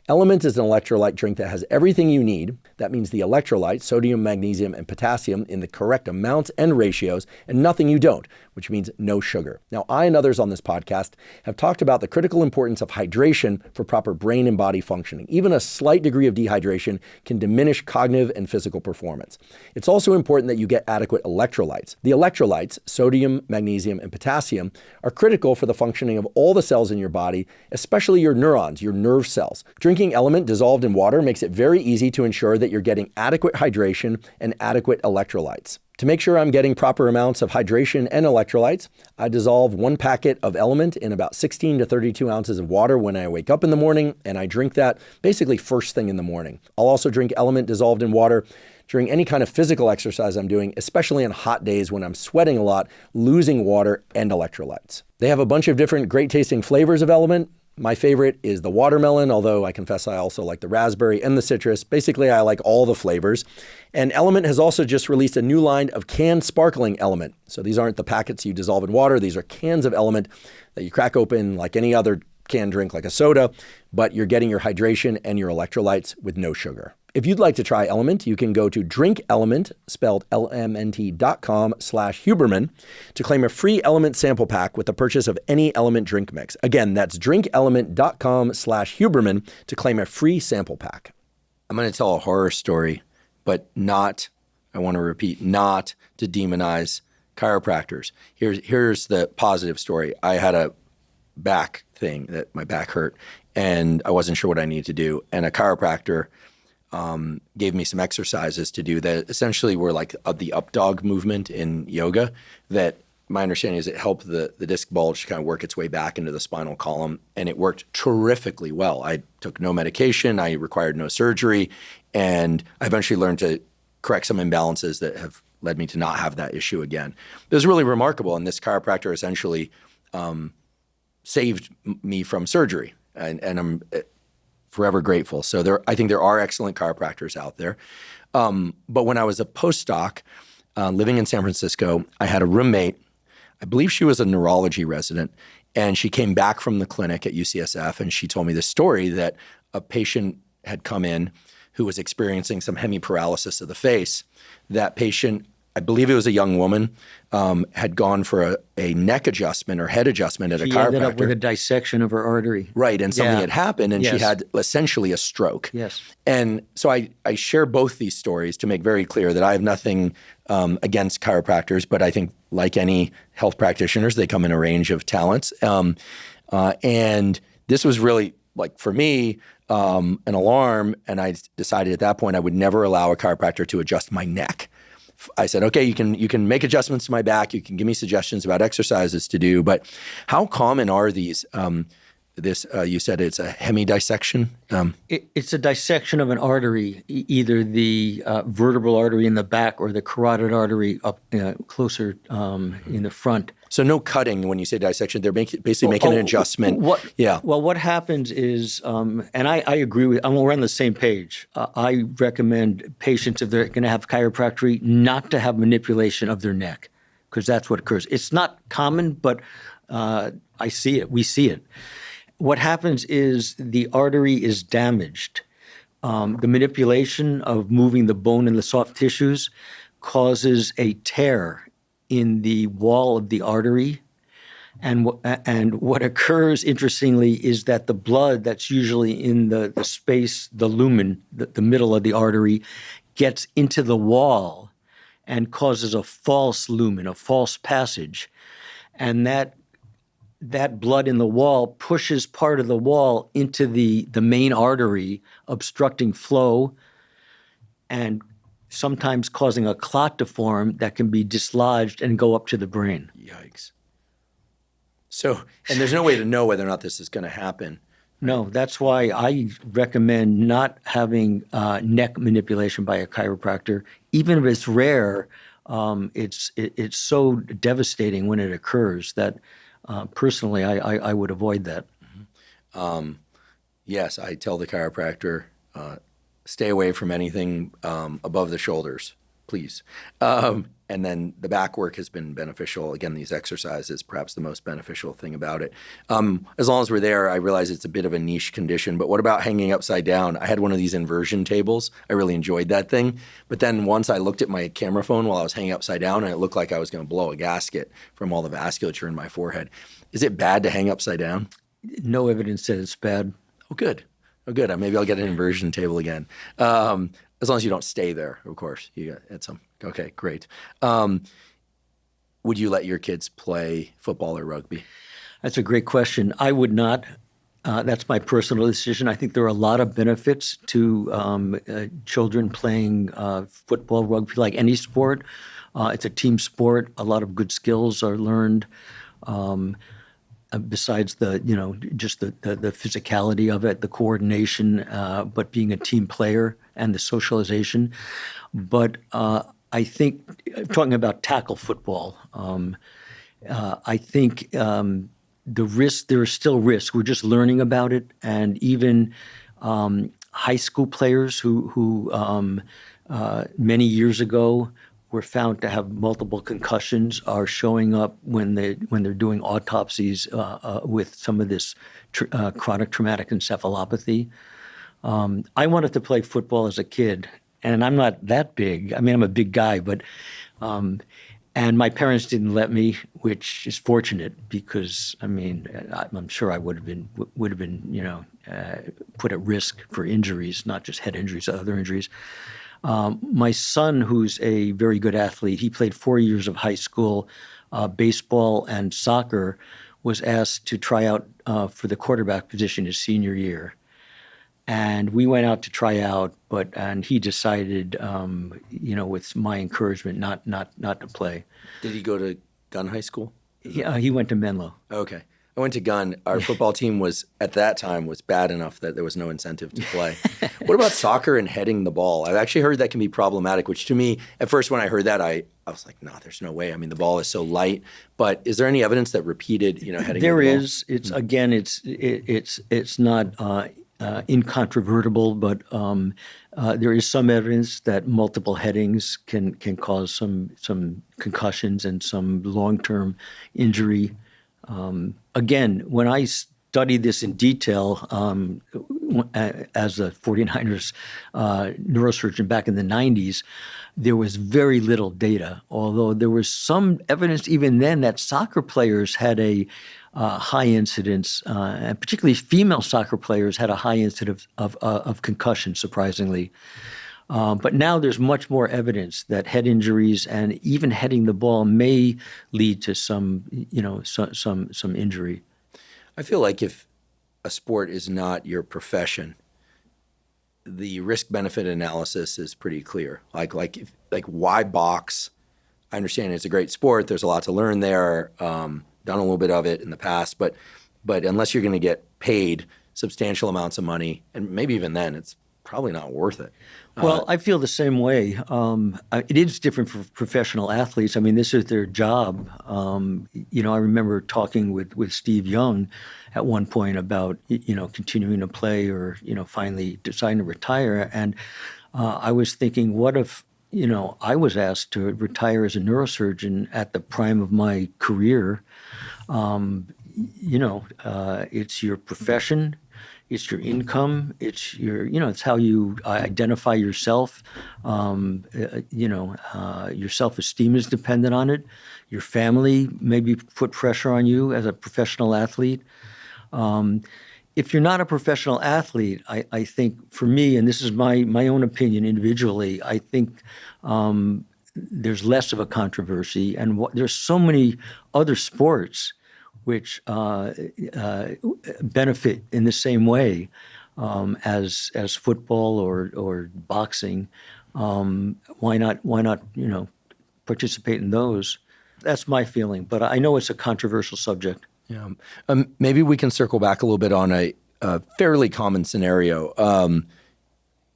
LMNT is an electrolyte drink that has everything you need. That means the electrolytes, sodium, magnesium, and potassium in the correct amounts and ratios, and nothing you don't, which means no sugar. Now, I and others on this podcast have talked about the critical importance of hydration for proper brain and body functioning. Even a slight degree of dehydration can diminish cognitive and physical performance. It's also important that you get adequate electrolytes. The electrolytes, sodium, magnesium, and potassium, are critical for the functioning of all the cells in your body, especially your neurons, your nerve cells. Drinking LMNT dissolved in water makes it very easy to ensure that you're getting adequate hydration and adequate electrolytes. To make sure I'm getting proper amounts of hydration and electrolytes, I dissolve 1 packet of LMNT in about 16 to 32 ounces of water when I wake up in the morning, and I drink that basically first thing in the morning. I'll also drink LMNT dissolved in water during any kind of physical exercise I'm doing, especially on hot days when I'm sweating a lot, losing water and electrolytes. They have a bunch of different great tasting flavors of LMNT. My favorite is the watermelon, although I confess I also like the raspberry and the citrus. Basically, I like all the flavors. And LMNT has also just released a new line of canned sparkling LMNT. So these aren't the packets you dissolve in water. These are cans of LMNT that you crack open like any other canned drink, like a soda, but you're getting your hydration and your electrolytes with no sugar. If you'd like to try LMNT, you can go to drinklmnt, spelled LMNT.com/Huberman, to claim a free LMNT sample pack with the purchase of any LMNT drink mix. Again, that's drinklmnt.com/Huberman to claim a free sample pack. I'm going to tell a horror story, but not, I want to repeat, not to demonize chiropractors. Here's the positive story. I had a back thing that my back hurt, and I wasn't sure what I needed to do. And a chiropractor gave me some exercises to do that essentially were like the up dog movement in yoga, that my understanding is it helped the disc bulge kind of work its way back into the spinal column, and it worked terrifically well. I took no medication, I required no surgery, and I eventually learned to correct some imbalances that have led me to not have that issue again. It was really remarkable, and this chiropractor essentially saved me from surgery, and I'm forever grateful. So I think there are excellent chiropractors out there. But when I was a postdoc living in San Francisco, I had a roommate. I believe she was a neurology resident, and she came back from the clinic at UCSF, and she told me this story that a patient had come in who was experiencing some hemiparalysis of the face. That patient, I believe it was a young woman, had gone for a neck adjustment or head adjustment at a chiropractor. She ended up with a dissection of her artery. Right, and something had happened, and she had essentially a stroke. Yes. And so I share both these stories to make very clear that I have nothing against chiropractors, but I think like any health practitioners, they come in a range of talents. And this was really, like, for me, an alarm, and I decided at that point I would never allow a chiropractor to adjust my neck. I said, okay, you can make adjustments to my back. You can give me suggestions about exercises to do. But how common are these? You said it's a hemidissection? It's a dissection of an artery, either the vertebral artery in the back or the carotid artery up closer in the front. So no cutting when you say dissection. They're basically making an adjustment. Well, what happens is, and I agree with, we're on the same page. I recommend patients, if they're going to have chiropractic, not to have manipulation of their neck, because that's what occurs. It's not common, but I see it. We see it. What happens is the artery is damaged. The manipulation of moving the bone and the soft tissues causes a tear in the wall of the artery, And what occurs, interestingly, is that the blood that's usually in the space, the lumen, the middle of the artery, gets into the wall and causes a false lumen, a false passage. And that blood in the wall pushes part of the wall into the main artery, obstructing flow and sometimes causing a clot to form that can be dislodged and go up to the brain. Yikes. So, and there's no way to know whether or not this is going to happen. No, that's why I recommend not having neck manipulation by a chiropractor. Even if it's rare, it's so devastating when it occurs that personally I would avoid that. Yes, I tell the chiropractor, stay away from anything above the shoulders, please. And then the back work has been beneficial. Again, these exercises, perhaps the most beneficial thing about it. As long as we're there, I realize it's a bit of a niche condition, but what about hanging upside down? I had one of these inversion tables. I really enjoyed that thing. But then once I looked at my camera phone while I was hanging upside down, and it looked like I was going to blow a gasket from all the vasculature in my forehead. Is it bad to hang upside down? No evidence that it's bad. Oh, good. Oh, good. Maybe I'll get an inversion table again. As long as you don't stay there, of course. You got at some. Okay, great. Would you let your kids play football or rugby? That's a great question. I would not. That's my personal decision. I think there are a lot of benefits to children playing football, rugby, like any sport. It's a team sport. A lot of good skills are learned. Besides just the physicality of it, the coordination, but being a team player and the socialization. But I think, talking about tackle football, I think the risk, there is still risk. We're just learning about it. And even high school players who many years ago were found to have multiple concussions are showing up when they're doing autopsies with some of this chronic traumatic encephalopathy. I wanted to play football as a kid, and I'm not that big. I mean, I'm a big guy, but and my parents didn't let me, which is fortunate because I mean, I'm sure I would have been put at risk for injuries, not just head injuries, other injuries. My son, who's a very good athlete, he played 4 years of high school baseball and soccer, was asked to try out for the quarterback position his senior year. And we went out to try out, and he decided, with my encouragement, not to play. Did he go to Gunn High School? Yeah, he went to Menlo. Okay. I went to Gunn. Our football team at that time was bad enough that there was no incentive to play. What about soccer and heading the ball? I've actually heard that can be problematic, which to me, at first when I heard that, I was like, no, there's no way. I mean, the ball is so light. But is there any evidence that repeated, heading there the ball? Is. It's again, it's not incontrovertible, but there is some evidence that multiple headings can cause some concussions and some long-term injury. Again, when I studied this in detail as a 49ers neurosurgeon back in the 90s, there was very little data, although there was some evidence even then that soccer players had a high incidence, and particularly female soccer players had a high incidence of concussion, surprisingly. But now there's much more evidence that head injuries and even heading the ball may lead to some injury. I feel like if a sport is not your profession, the risk-benefit analysis is pretty clear. Like why box? I understand it's a great sport. There's a lot to learn there. Done a little bit of it in the past, but unless you're going to get paid substantial amounts of money, and maybe even then, it's probably not worth it. Well, I feel the same way. It is different for professional athletes. I mean, this is their job. I remember talking with Steve Young at one point about, continuing to play or, finally deciding to retire. And I was thinking, what if, I was asked to retire as a neurosurgeon at the prime of my career? It's your profession. it's your income, it's your, it's how you identify yourself. Your self-esteem is dependent on it. Your family maybe put pressure on you as a professional athlete. If you're not a professional athlete, I think for me, and this is my own opinion individually, I think there's less of a controversy. And there's so many other sports which benefit in the same way as football or boxing. Why not participate in those? That's my feeling, but I know it's a controversial subject. Yeah. Maybe we can circle back a little bit on a fairly common scenario.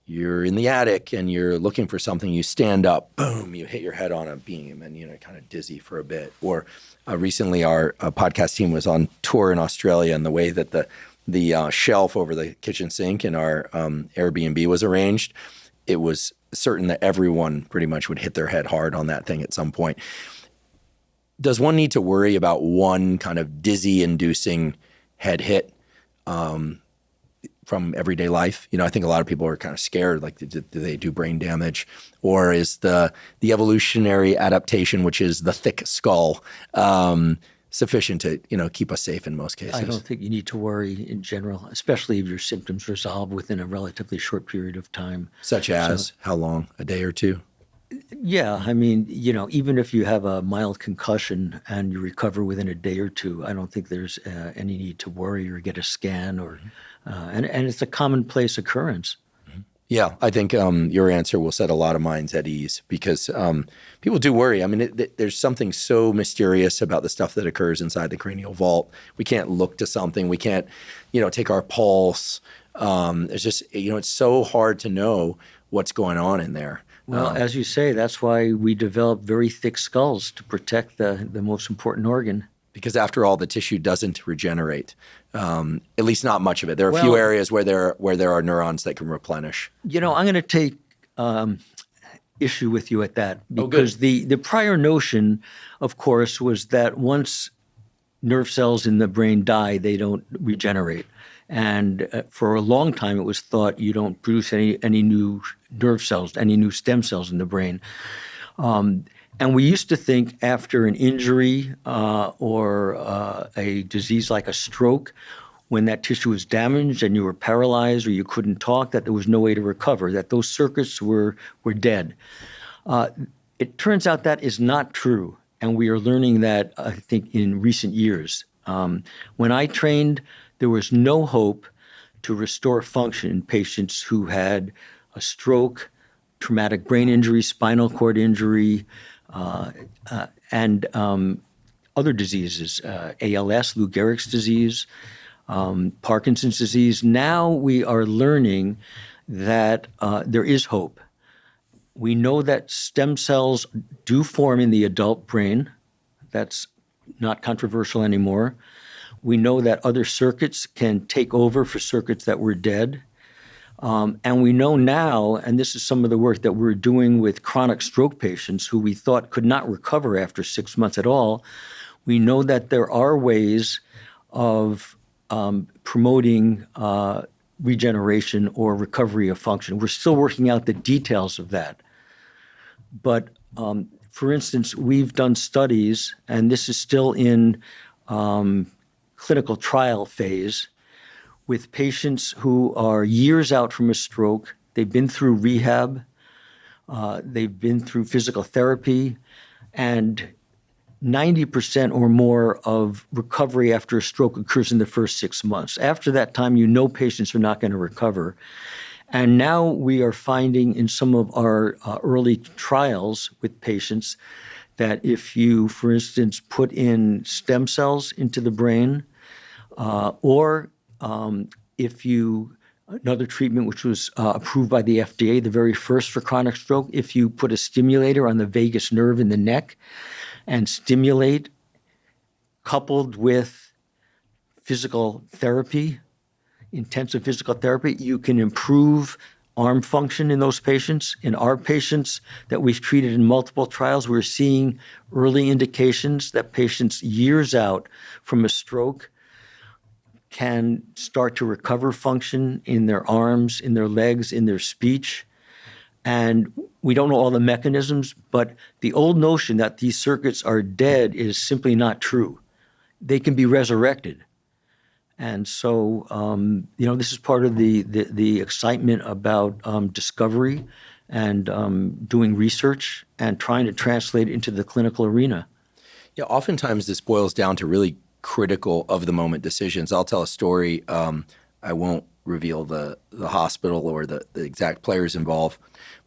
You're in the attic and you're looking for something. You stand up, boom, you hit your head on a beam and, kind of dizzy for a bit. Or recently our podcast team was on tour in Australia, and the way that the shelf over the kitchen sink in our Airbnb was arranged, it was certain that everyone pretty much would hit their head hard on that thing at some point. Does one need to worry about one kind of dizzy-inducing head hit from everyday life? I think a lot of people are kind of scared, like, do they do brain damage? Or is the evolutionary adaptation, which is the thick skull, sufficient to, keep us safe in most cases? I don't think you need to worry in general, especially if your symptoms resolve within a relatively short period of time. Such as how long? A day or two? Yeah, I mean, even if you have a mild concussion and you recover within a day or two, I don't think there's any need to worry or get a scan, or and it's a commonplace occurrence. Yeah, I think your answer will set a lot of minds at ease, because people do worry. I mean, there's something so mysterious about the stuff that occurs inside the cranial vault. We can't look to something. We can't, take our pulse. It's just, it's so hard to know what's going on in there. Well, as you say, that's why we develop very thick skulls, to protect the most important organ. Because after all, the tissue doesn't regenerate, at least not much of it. There are a few areas where there are neurons that can replenish. I'm going to take issue with you at that, because the prior notion, of course, was that once nerve cells in the brain die, they don't regenerate. And for a long time, it was thought you don't produce any new nerve cells, any new stem cells in the brain. And we used to think after an injury or a disease like a stroke, when that tissue was damaged and you were paralyzed or you couldn't talk, that there was no way to recover, that those circuits were dead. It turns out that is not true. And we are learning that, I think, in recent years. When I trained, there was no hope to restore function in patients who had a stroke, traumatic brain injury, spinal cord injury, and other diseases, ALS, Lou Gehrig's disease, Parkinson's disease. Now we are learning that there is hope. We know that stem cells do form in the adult brain. That's not controversial anymore. We know that other circuits can take over for circuits that were dead. And we know now, and this is some of the work that we're doing with chronic stroke patients who we thought could not recover after 6 months at all, we know that there are ways of promoting regeneration or recovery of function. We're still working out the details of that. But for instance, we've done studies, and this is still in clinical trial phase, with patients who are years out from a stroke. They've been through rehab, they've been through physical therapy, and 90% or more of recovery after a stroke occurs in the first 6 months. After that time, patients are not going to recover. And now we are finding in some of our early trials with patients that if you, for instance, put in stem cells into the brain, or if you, another treatment which was approved by the FDA, the very first for chronic stroke, if you put a stimulator on the vagus nerve in the neck and stimulate, coupled with physical therapy, intensive physical therapy, you can improve arm function in those patients. In our patients that we've treated in multiple trials, we're seeing early indications that patients years out from a stroke can start to recover function in their arms, in their legs, in their speech. And we don't know all the mechanisms, but the old notion that these circuits are dead is simply not true. They can be resurrected. And so, this is part of the excitement about discovery and doing research and trying to translate it into the clinical arena. Yeah, oftentimes this boils down to really critical of the moment decisions. I'll tell a story. I won't reveal the hospital or the exact players involved.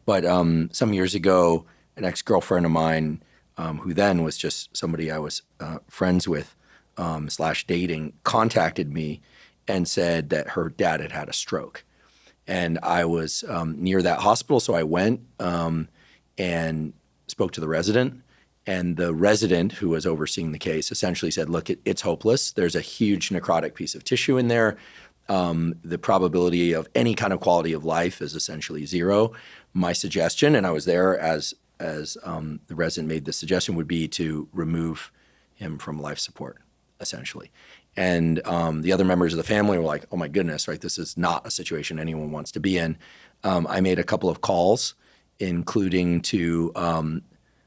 But some years ago, an ex-girlfriend of mine, who then was just somebody I was friends with / dating, contacted me and said that her dad had a stroke. And I was near that hospital, so I went and spoke to the resident. And the resident who was overseeing the case essentially said, look, it's hopeless. There's a huge necrotic piece of tissue in there. The probability of any kind of quality of life is essentially zero. My suggestion, and I was there as the resident made the suggestion, would be to remove him from life support, essentially. And the other members of the family were like, oh my goodness, right? This is not a situation anyone wants to be in. I made a couple of calls, including to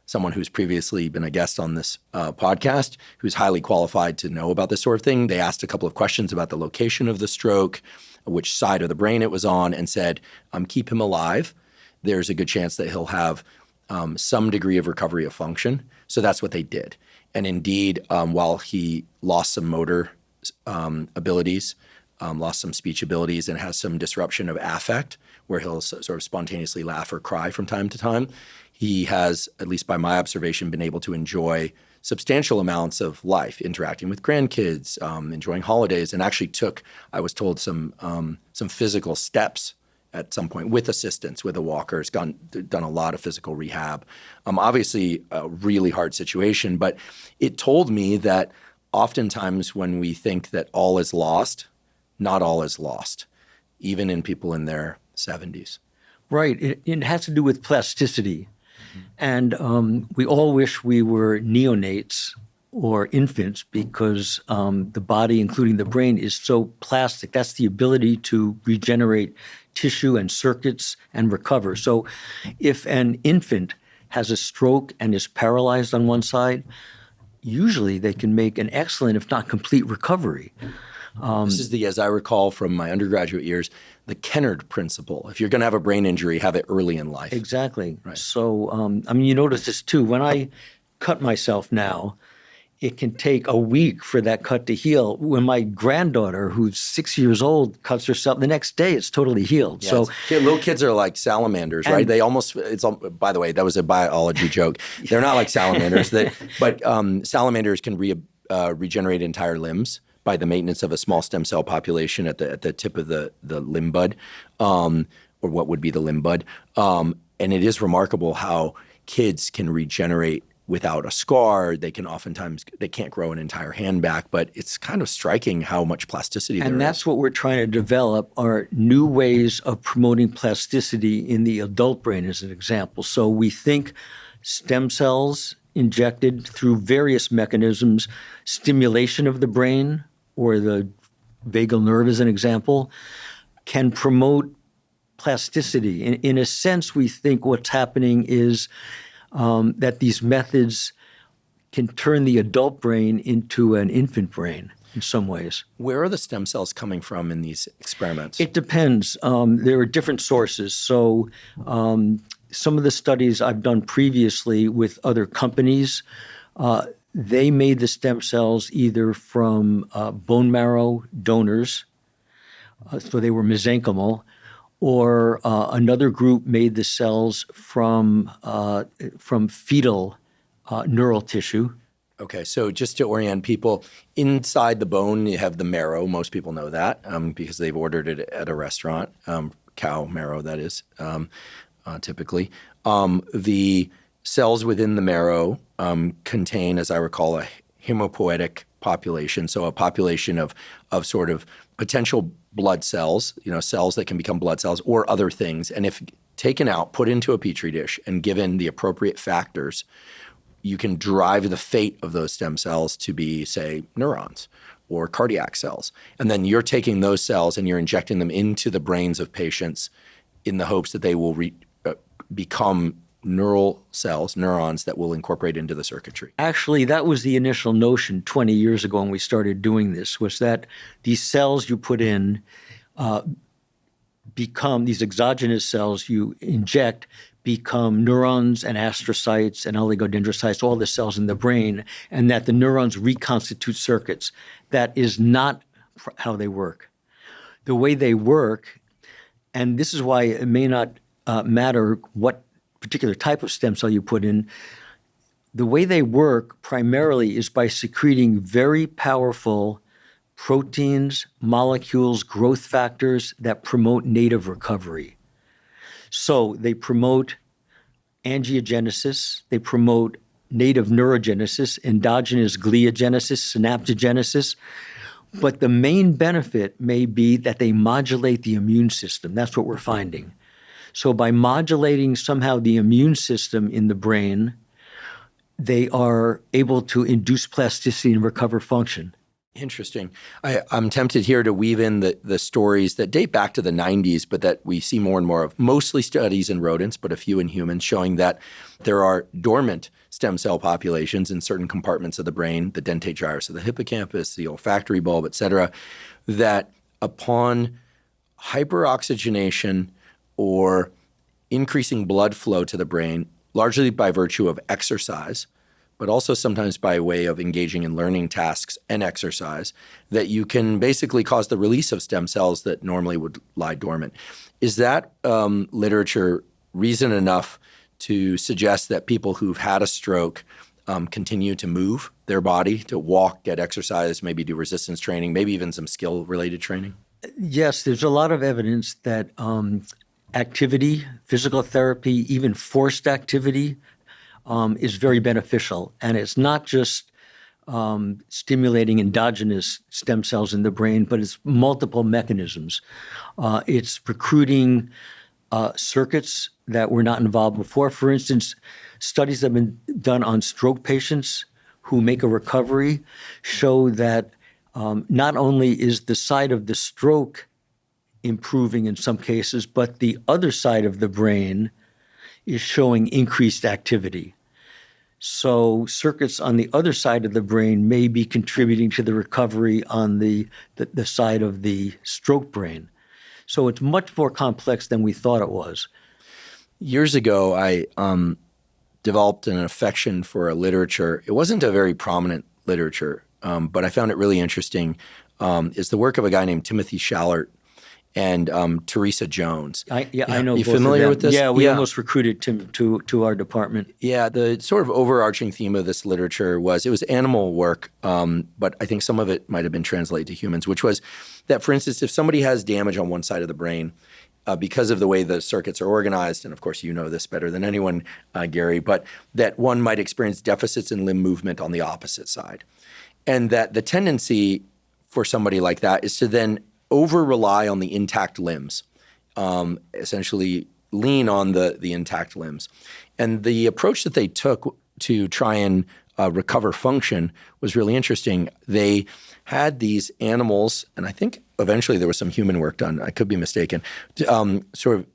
someone who's previously been a guest on this podcast, who's highly qualified to know about this sort of thing. They asked a couple of questions about the location of the stroke, which side of the brain it was on, and said, keep him alive. There's a good chance that he'll have some degree of recovery of function. So that's what they did. And indeed, while he lost some motor abilities, lost some speech abilities, and has some disruption of affect, where he'll sort of spontaneously laugh or cry from time to time, he has, at least by my observation, been able to enjoy substantial amounts of life, interacting with grandkids, enjoying holidays, and actually took, I was told, some physical steps at some point with assistance, with a walker. Has done a lot of physical rehab. Obviously, a really hard situation, but it told me that oftentimes when we think that all is lost, not all is lost, even in people in their 70s. Right. It has to do with plasticity. And we all wish we were neonates or infants because the body, including the brain, is so plastic. That's the ability to regenerate tissue and circuits and recover. So if an infant has a stroke and is paralyzed on one side, usually they can make an excellent, if not complete, recovery. This is as I recall from my undergraduate years, the Kennard principle. If you're going to have a brain injury, have it early in life. Exactly. Right. So, you notice this too. When I cut myself now, it can take a week for that cut to heal. When my granddaughter, who's 6 years old, cuts herself, the next day it's totally healed. Yeah, so little kids are like salamanders, right? They almost, by the way, that was a biology joke. They're not like salamanders, but salamanders can regenerate entire limbs by the maintenance of a small stem cell population at the tip of the limb bud, or what would be the limb bud. And it is remarkable how kids can regenerate without a scar. They can't grow an entire hand back, but it's kind of striking how much plasticity there is. And that's what we're trying to develop, are new ways of promoting plasticity in the adult brain, as an example. So we think stem cells injected through various mechanisms, stimulation of the brain, or the vagal nerve as an example, can promote plasticity. In a sense, we think what's happening is that these methods can turn the adult brain into an infant brain in some ways. Where are the stem cells coming from in these experiments? It depends. There are different sources. So some of the studies I've done previously with other companies, they made the stem cells either from bone marrow donors, so they were mesenchymal, or another group made the cells from fetal neural tissue. Okay, so just to orient people, inside the bone you have the marrow. Most people know that because they've ordered it at a restaurant, cow marrow that is, typically. The cells within the marrow contain, as I recall, a hemopoietic population, so a population of sort of potential blood cells, cells that can become blood cells or other things. And if taken out, put into a petri dish, and given the appropriate factors, you can drive the fate of those stem cells to be, say, neurons or cardiac cells. And then you're taking those cells and you're injecting them into the brains of patients in the hopes that they will become neural cells, neurons that will incorporate into the circuitry. Actually, that was the initial notion 20 years ago when we started doing this, was that these cells you put in become, these exogenous cells you inject become neurons and astrocytes and oligodendrocytes, all the cells in the brain, and that the neurons reconstitute circuits. That is not how they work. The way they work, and this is why it may not matter what particular type of stem cell you put in, the way they work primarily is by secreting very powerful proteins, molecules, growth factors that promote native recovery. So they promote angiogenesis, they promote native neurogenesis, endogenous gliogenesis, synaptogenesis. But the main benefit may be that they modulate the immune system. That's what we're finding. So by modulating somehow the immune system in the brain, they are able to induce plasticity and recover function. Interesting. I'm tempted here to weave in the stories that date back to the 90s, but that we see more and more of, mostly studies in rodents, but a few in humans, showing that there are dormant stem cell populations in certain compartments of the brain, the dentate gyrus of the hippocampus, the olfactory bulb, et cetera, that upon hyperoxygenation or increasing blood flow to the brain, largely by virtue of exercise, but also sometimes by way of engaging in learning tasks and exercise, that you can basically cause the release of stem cells that normally would lie dormant. Is that literature reason enough to suggest that people who've had a stroke continue to move their body, to walk, get exercise, maybe do resistance training, maybe even some skill-related training? Yes, there's a lot of evidence that activity, physical therapy, even forced activity is very beneficial. And it's not just stimulating endogenous stem cells in the brain, but it's multiple mechanisms. It's recruiting circuits that were not involved before. For instance, studies that have been done on stroke patients who make a recovery show that not only is the side of the stroke improving in some cases, but the other side of the brain is showing increased activity. So circuits on the other side of the brain may be contributing to the recovery on the side of the stroke brain. So it's much more complex than we thought it was. Years ago, I developed an affection for a literature. It wasn't a very prominent literature, but I found it really interesting. It's the work of a guy named Timothy Schallert and Teresa Jones. I know. You familiar with this? Yeah, we almost recruited Tim to our department. Yeah, the sort of overarching theme of this literature was, it was animal work, but I think some of it might have been translated to humans, which was that, for instance, if somebody has damage on one side of the brain, because of the way the circuits are organized, and of course you know this better than anyone, Gary, but that one might experience deficits in limb movement on the opposite side. And that the tendency for somebody like that is to then over-rely on the intact limbs, essentially lean on the intact limbs. And the approach that they took to try and recover function was really interesting. They had these animals, and I think eventually there was some human work done, I could be mistaken, to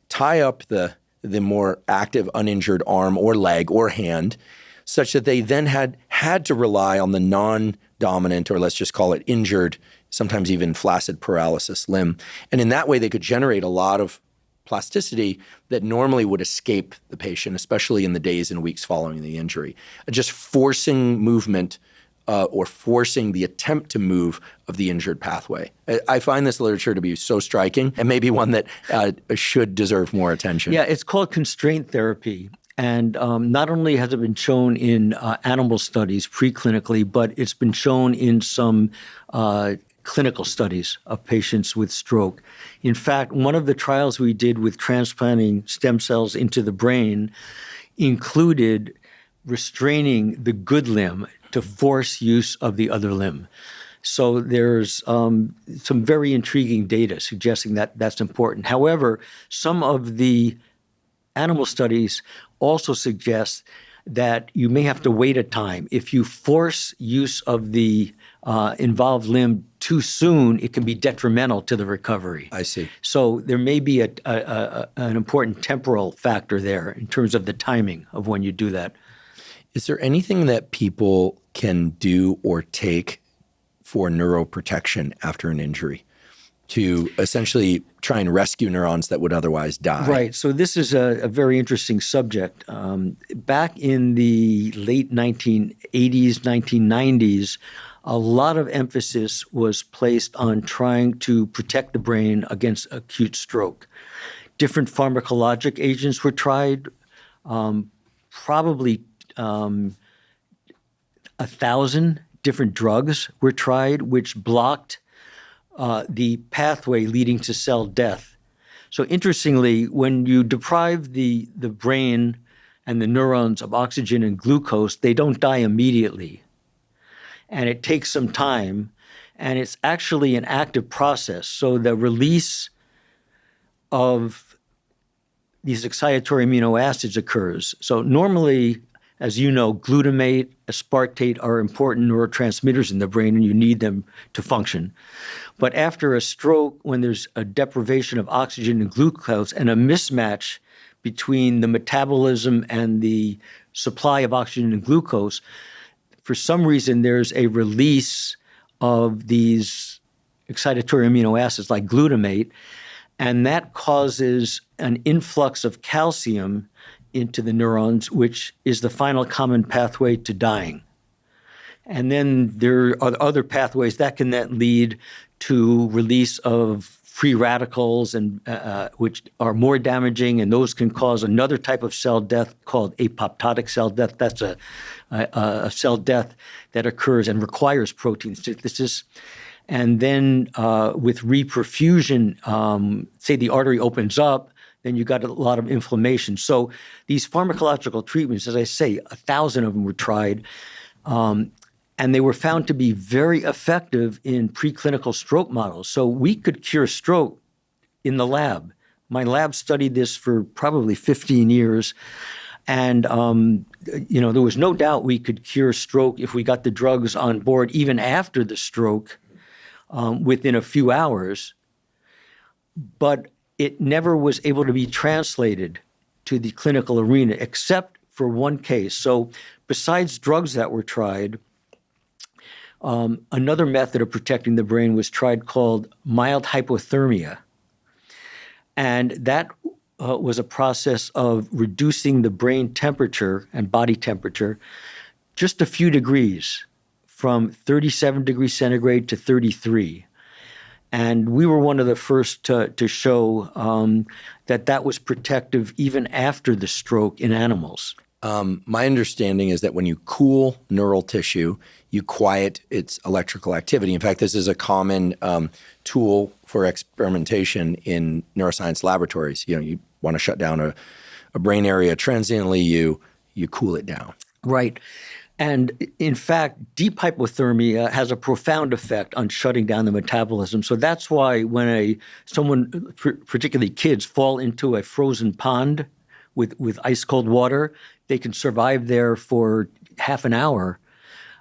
tie up the more active, uninjured arm or leg or hand, such that they then had to rely on the non-dominant, or let's just call it injured, sometimes even flaccid paralysis limb. And in that way, they could generate a lot of plasticity that normally would escape the patient, especially in the days and weeks following the injury. Just forcing movement or forcing the attempt to move of the injured pathway. I find this literature to be so striking, and maybe one that should deserve more attention. Yeah, it's called constraint therapy. And not only has it been shown in animal studies preclinically, but it's been shown in some clinical studies of patients with stroke. In fact, one of the trials we did with transplanting stem cells into the brain included restraining the good limb to force use of the other limb. So there's some very intriguing data suggesting that that's important. However, some of the animal studies also suggest that you may have to wait a time. If you force use of the involved limb too soon, it can be detrimental to the recovery. I see. So there may be an important temporal factor there in terms of the timing of when you do that. Is there anything that people can do or take for neuroprotection after an injury to essentially try and rescue neurons that would otherwise die? Right. So this is a very interesting subject. Back in the late 1980s, 1990s, a lot of emphasis was placed on trying to protect the brain against acute stroke. Different pharmacologic agents were tried, probably 1,000 different drugs were tried, which blocked the pathway leading to cell death. So interestingly, when you deprive the brain and the neurons of oxygen and glucose, they don't die immediately. And it takes some time, and it's actually an active process. So the release of these excitatory amino acids occurs. So normally, as you know, glutamate, aspartate are important neurotransmitters in the brain, and you need them to function. But after a stroke, when there's a deprivation of oxygen and glucose and a mismatch between the metabolism and the supply of oxygen and glucose, for some reason there's a release of these excitatory amino acids like glutamate, and that causes an influx of calcium into the neurons, which is the final common pathway to dying. And then there are other pathways that can then lead to release of free radicals, and which are more damaging, and those can cause another type of cell death called apoptotic cell death. That's a cell death that occurs and requires protein synthesis. And then with reperfusion, say the artery opens up, then you got a lot of inflammation. So these pharmacological treatments, as I say, 1,000 of them were tried, and they were found to be very effective in preclinical stroke models. So we could cure stroke in the lab. My lab studied this for probably 15 years. And, there was no doubt we could cure stroke if we got the drugs on board, even after the stroke, within a few hours. But it never was able to be translated to the clinical arena, except for one case. So besides drugs that were tried, another method of protecting the brain was tried called mild hypothermia. And that was a process of reducing the brain temperature and body temperature just a few degrees, from 37 degrees centigrade to 33. And we were one of the first to show that was protective even after the stroke in animals. My understanding is that when you cool neural tissue, you quiet its electrical activity. In fact, this is a common tool for experimentation in neuroscience laboratories. You want to shut down a brain area transiently, you cool it down. Right. And in fact, deep hypothermia has a profound effect on shutting down the metabolism. So that's why when someone, particularly kids, fall into a frozen pond with ice cold water, they can survive there for half an hour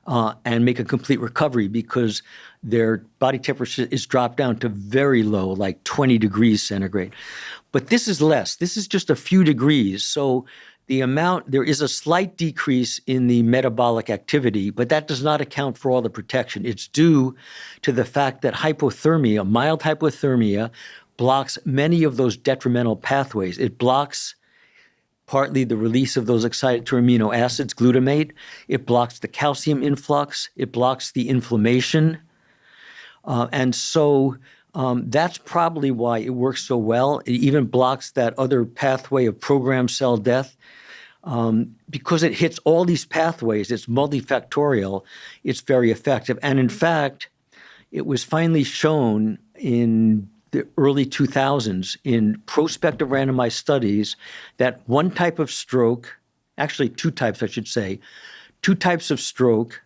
and make a complete recovery because their body temperature is dropped down to very low, like 20 degrees centigrade. But this is less. This is just a few degrees. So there is a slight decrease in the metabolic activity, but that does not account for all the protection. It's due to the fact that hypothermia, mild hypothermia, blocks many of those detrimental pathways. It blocks partly the release of those excitatory amino acids, glutamate. It blocks the calcium influx. It blocks the inflammation. And so that's probably why it works so well. It even blocks that other pathway of programmed cell death. Because it hits all these pathways, it's multifactorial, it's very effective. And in fact, it was finally shown in the early 2000s in prospective randomized studies that one type of stroke, actually two types, I should say, two types of stroke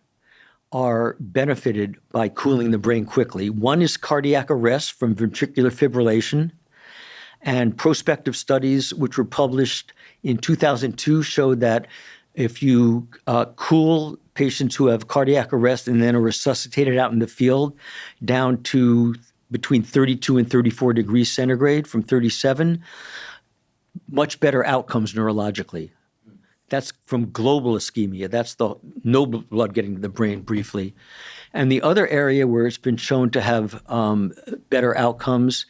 are benefited by cooling the brain quickly. One is cardiac arrest from ventricular fibrillation. And prospective studies, which were published in 2002, showed that If you cool patients who have cardiac arrest and then are resuscitated out in the field down to between 32 and 34 degrees centigrade from 37, much better outcomes neurologically. That's from global ischemia. That's the no blood getting to the brain briefly. And the other area where it's been shown to have better outcomes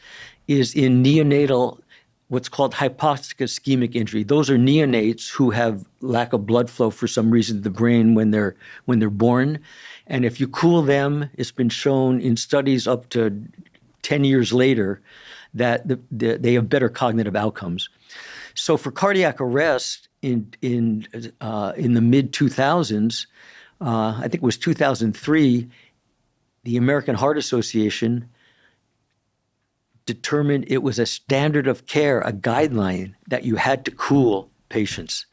is in neonatal, what's called hypoxic ischemic injury. Those are neonates who have lack of blood flow for some reason to the brain when they're born. And if you cool them, it's been shown in studies up to 10 years later that they have better cognitive outcomes. So for cardiac arrest in the mid 2000s, I think it was 2003, the American Heart Association determined it was a standard of care, a guideline that you had to cool patients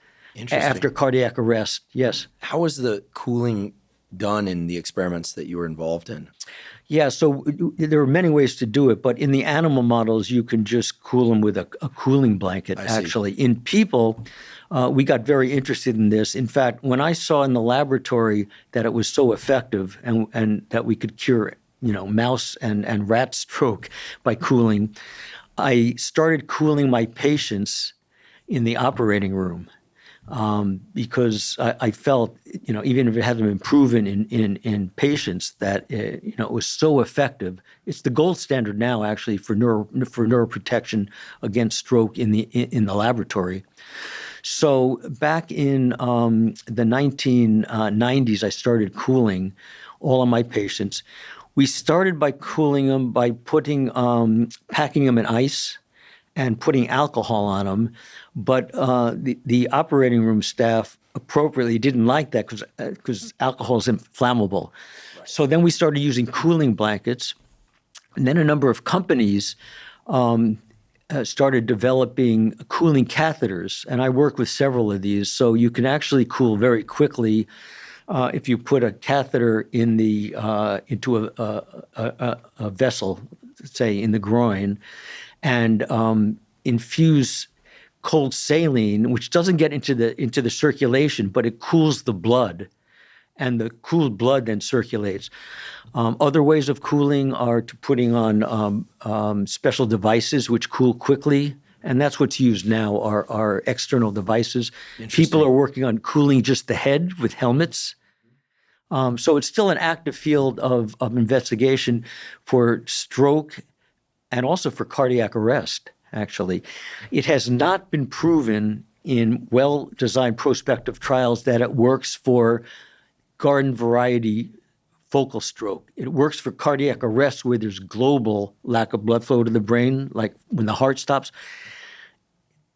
after cardiac arrest. Yes. How was the cooling done in the experiments that you were involved in? Yeah, so there are many ways to do it, but in the animal models, you can just cool them with a cooling blanket, actually. In people, we got very interested in this. In fact, when I saw in the laboratory that it was so effective and that we could cure, mouse and rat stroke by cooling, I started cooling my patients in the operating room. Because I felt, even if it hasn't been proven in patients that, it was so effective. It's the gold standard now, actually, for neuroprotection against stroke in the laboratory. So back in the 1990s, I started cooling all of my patients. We started by cooling them by packing them in ice and putting alcohol on them. But the operating room staff appropriately didn't like that because alcohol is inflammable. Right. So then we started using cooling blankets. And then a number of companies started developing cooling catheters. And I work with several of these. So you can actually cool very quickly if you put a catheter into a vessel, say in the groin, and infuse cold saline, which doesn't get into the circulation, but it cools the blood, and the cooled blood then circulates. Other ways of cooling are to putting on special devices which cool quickly, and that's what's used now are external devices. People are working on cooling just the head with helmets. So it's still an active field of investigation for stroke and also for cardiac arrest, actually. It has not been proven in well-designed prospective trials that it works for garden variety focal stroke. It works for cardiac arrest where there's global lack of blood flow to the brain, like when the heart stops.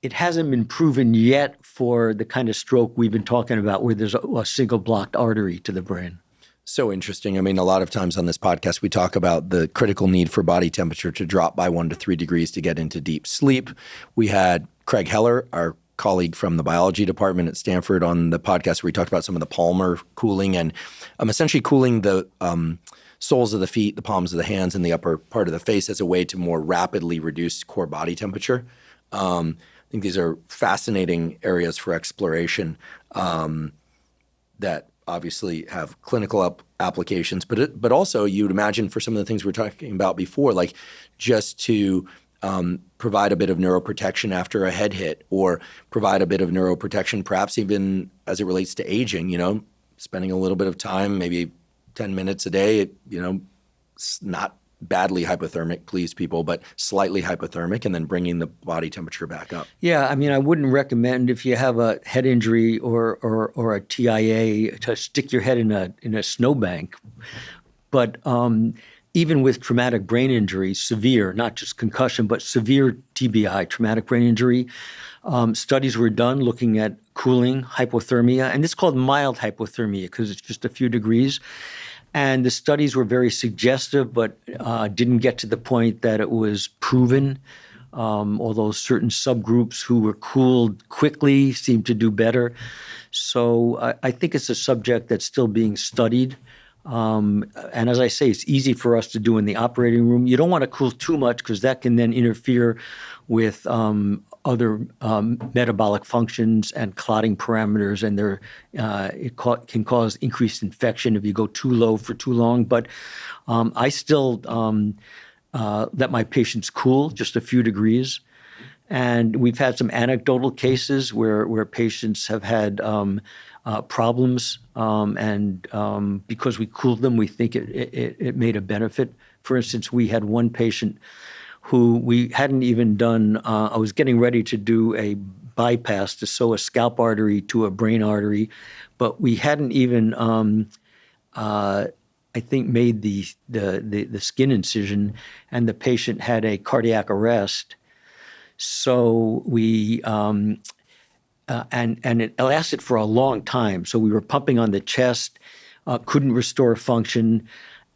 It hasn't been proven yet for the kind of stroke we've been talking about where there's a single blocked artery to the brain. So interesting. I mean, a lot of times on this podcast, we talk about the critical need for body temperature to drop by 1 to 3 degrees to get into deep sleep. We had Craig Heller, our colleague from the biology department at Stanford, on the podcast where we talked about some of the Palmer cooling and essentially cooling the soles of the feet, the palms of the hands, and the upper part of the face as a way to more rapidly reduce core body temperature. I think these are fascinating areas for exploration that obviously have clinical applications, but also you'd imagine for some of the things we were talking about before, like just to provide a bit of neuroprotection after a head hit, or provide a bit of neuroprotection perhaps even as it relates to aging, spending a little bit of time, maybe 10 minutes a day, not badly hypothermic, please people, but slightly hypothermic, and then bringing the body temperature back up. Yeah, I mean, I wouldn't recommend if you have a head injury or a TIA to stick your head in a snowbank. But even with traumatic brain injury, severe, not just concussion, but severe TBI, traumatic brain injury, studies were done looking at cooling, hypothermia, and it's called mild hypothermia because it's just a few degrees. And the studies were very suggestive, but didn't get to the point that it was proven, although certain subgroups who were cooled quickly seemed to do better. So I think it's a subject that's still being studied. And as I say, it's easy for us to do in the operating room. You don't want to cool too much because that can then interfere with other metabolic functions and clotting parameters, and can cause increased infection if you go too low for too long. But I still let my patients cool just a few degrees. And we've had some anecdotal cases where patients have had problems, and because we cooled them, we think it made a benefit. For instance, we had one patient who we hadn't even done, I was getting ready to do a bypass to sew a scalp artery to a brain artery, but we hadn't even, I think, made the skin incision, and the patient had a cardiac arrest. So we, and it lasted for a long time. So we were pumping on the chest, couldn't restore function,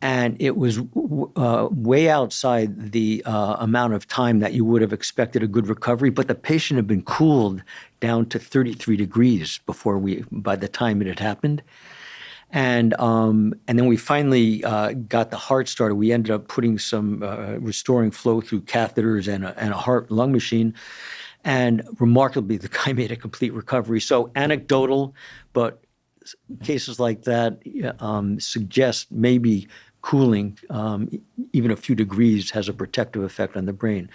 and it was way outside the amount of time that you would have expected a good recovery. But the patient had been cooled down to 33 degrees by the time it had happened. And then we finally got the heart started. We ended up putting some restoring flow through catheters and a heart-lung machine. And remarkably, the guy made a complete recovery. So anecdotal, but cases like that suggest maybe cooling, even a few degrees, has a protective effect on the brain.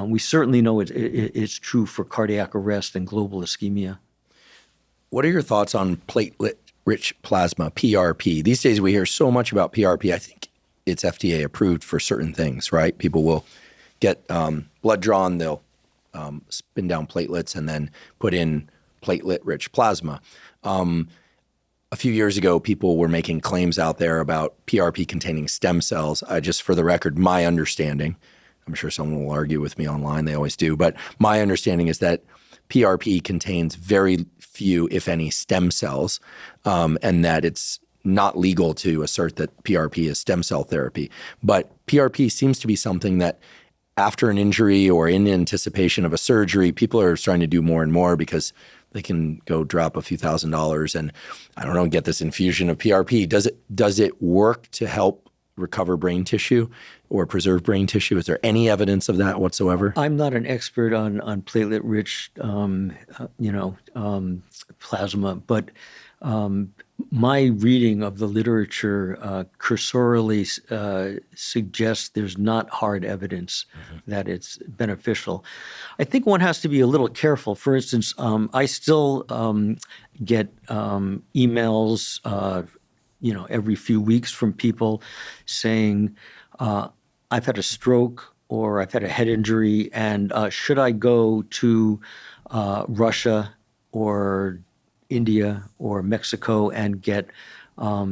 We certainly know it's true for cardiac arrest and global ischemia. What are your thoughts on platelet-rich plasma, PRP? These days we hear so much about PRP. I think it's FDA approved for certain things, right? People will get blood drawn, they'll spin down platelets and then put in platelet-rich plasma. A few years ago, people were making claims out there about PRP containing stem cells. Just for the record, my understanding, I'm sure someone will argue with me online, they always do, but my understanding is that PRP contains very few, if any, stem cells, and that it's not legal to assert that PRP is stem cell therapy. But PRP seems to be something that after an injury or in anticipation of a surgery, people are starting to do more and more because they can go drop a few $1,000s and, I don't know, get this infusion of PRP. Does it work to help recover brain tissue or preserve brain tissue? Is there any evidence of that whatsoever? I'm not an expert on platelet-rich, plasma, but my reading of the literature cursorily suggests there's not hard evidence that it's beneficial. I think one has to be a little careful. For instance, I still get emails, every few weeks from people saying, I've had a stroke or I've had a head injury, and should I go to Russia or India or Mexico and get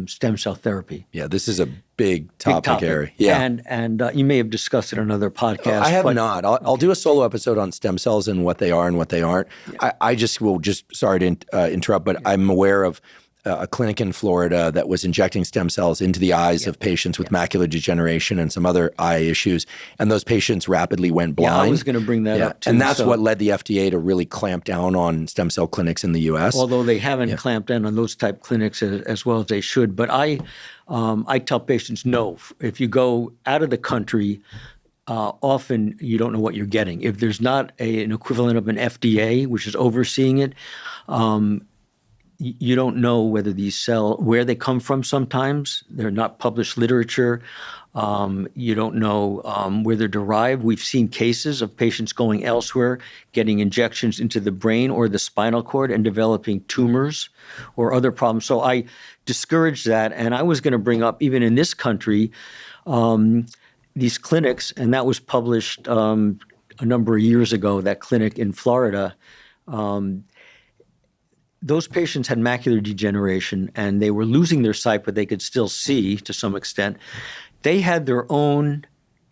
stem cell therapy? Yeah, this is a big topic area. Yeah, and you may have discussed it on another podcast. I have not. I'll do a solo episode on stem cells and what they are and what they aren't. Yeah. I just will sorry to interrupt, but I'm aware of a clinic in Florida that was injecting stem cells into the eyes of patients with macular degeneration and some other eye issues. And those patients rapidly went blind. Yeah, I was going to bring that up too. And that's what led the FDA to really clamp down on stem cell clinics in the U.S. Although they haven't clamped down on those type clinics as well as they should. But I tell patients, no, if you go out of the country, often you don't know what you're getting. If there's not an equivalent of an FDA, which is overseeing it, you don't know whether where they come from sometimes. They're not published literature. You don't know where they're derived. We've seen cases of patients going elsewhere, getting injections into the brain or the spinal cord and developing tumors or other problems. So I discourage that. And I was going to bring up, even in this country, these clinics, and that was published a number of years ago, that clinic in Florida. Those patients had macular degeneration and they were losing their sight, but they could still see to some extent. They had their own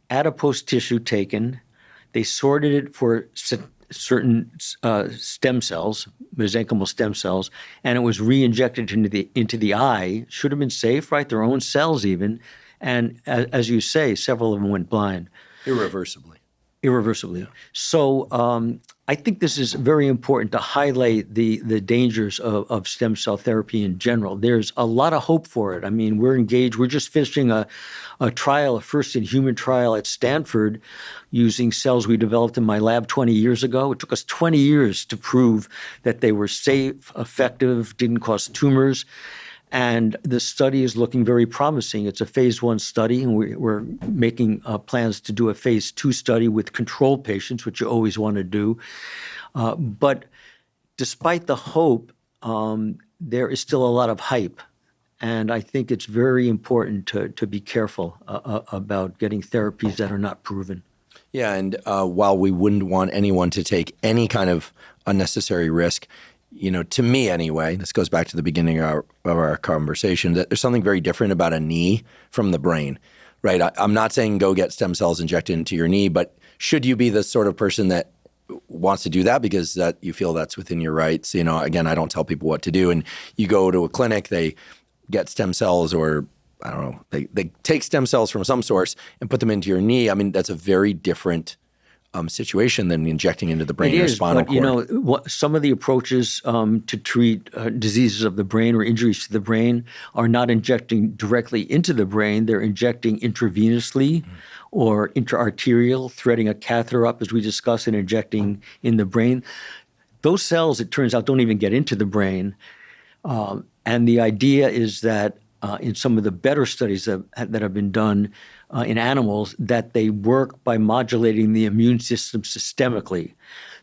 adipose tissue taken. They sorted it for certain stem cells, mesenchymal stem cells, and it was re-injected into the eye. Should have been safe, right? Their own cells even. And as you say, several of them went blind. Irreversibly. Yeah. So I think this is very important to highlight the dangers of stem cell therapy in general. There's a lot of hope for it. I mean, we're engaged. We're just finishing a trial, a first-in-human trial at Stanford using cells we developed in my lab 20 years ago. It took us 20 years to prove that they were safe, effective, didn't cause tumors. And the study is looking very promising. It's a phase 1 study, and we're making plans to do a phase 2 study with control patients, which you always want to do. But despite the hope, there is still a lot of hype. And I think it's very important to be careful about getting therapies that are not proven. Yeah, and while we wouldn't want anyone to take any kind of unnecessary risk, to me anyway, this goes back to the beginning of our conversation, that there's something very different about a knee from the brain, right? I'm not saying go get stem cells injected into your knee, but should you be the sort of person that wants to do that because that you feel that's within your rights? Again, I don't tell people what to do. And you go to a clinic, they get stem cells, or I don't know, they take stem cells from some source and put them into your knee. I mean, that's a very different situation than injecting into the brain or spinal cord. Some of the approaches to treat diseases of the brain or injuries to the brain are not injecting directly into the brain. They're injecting intravenously or intra-arterial, threading a catheter up, as we discussed, and injecting in the brain. Those cells, it turns out, don't even get into the brain. And the idea is that in some of the better studies that have been done in animals, that they work by modulating the immune system systemically.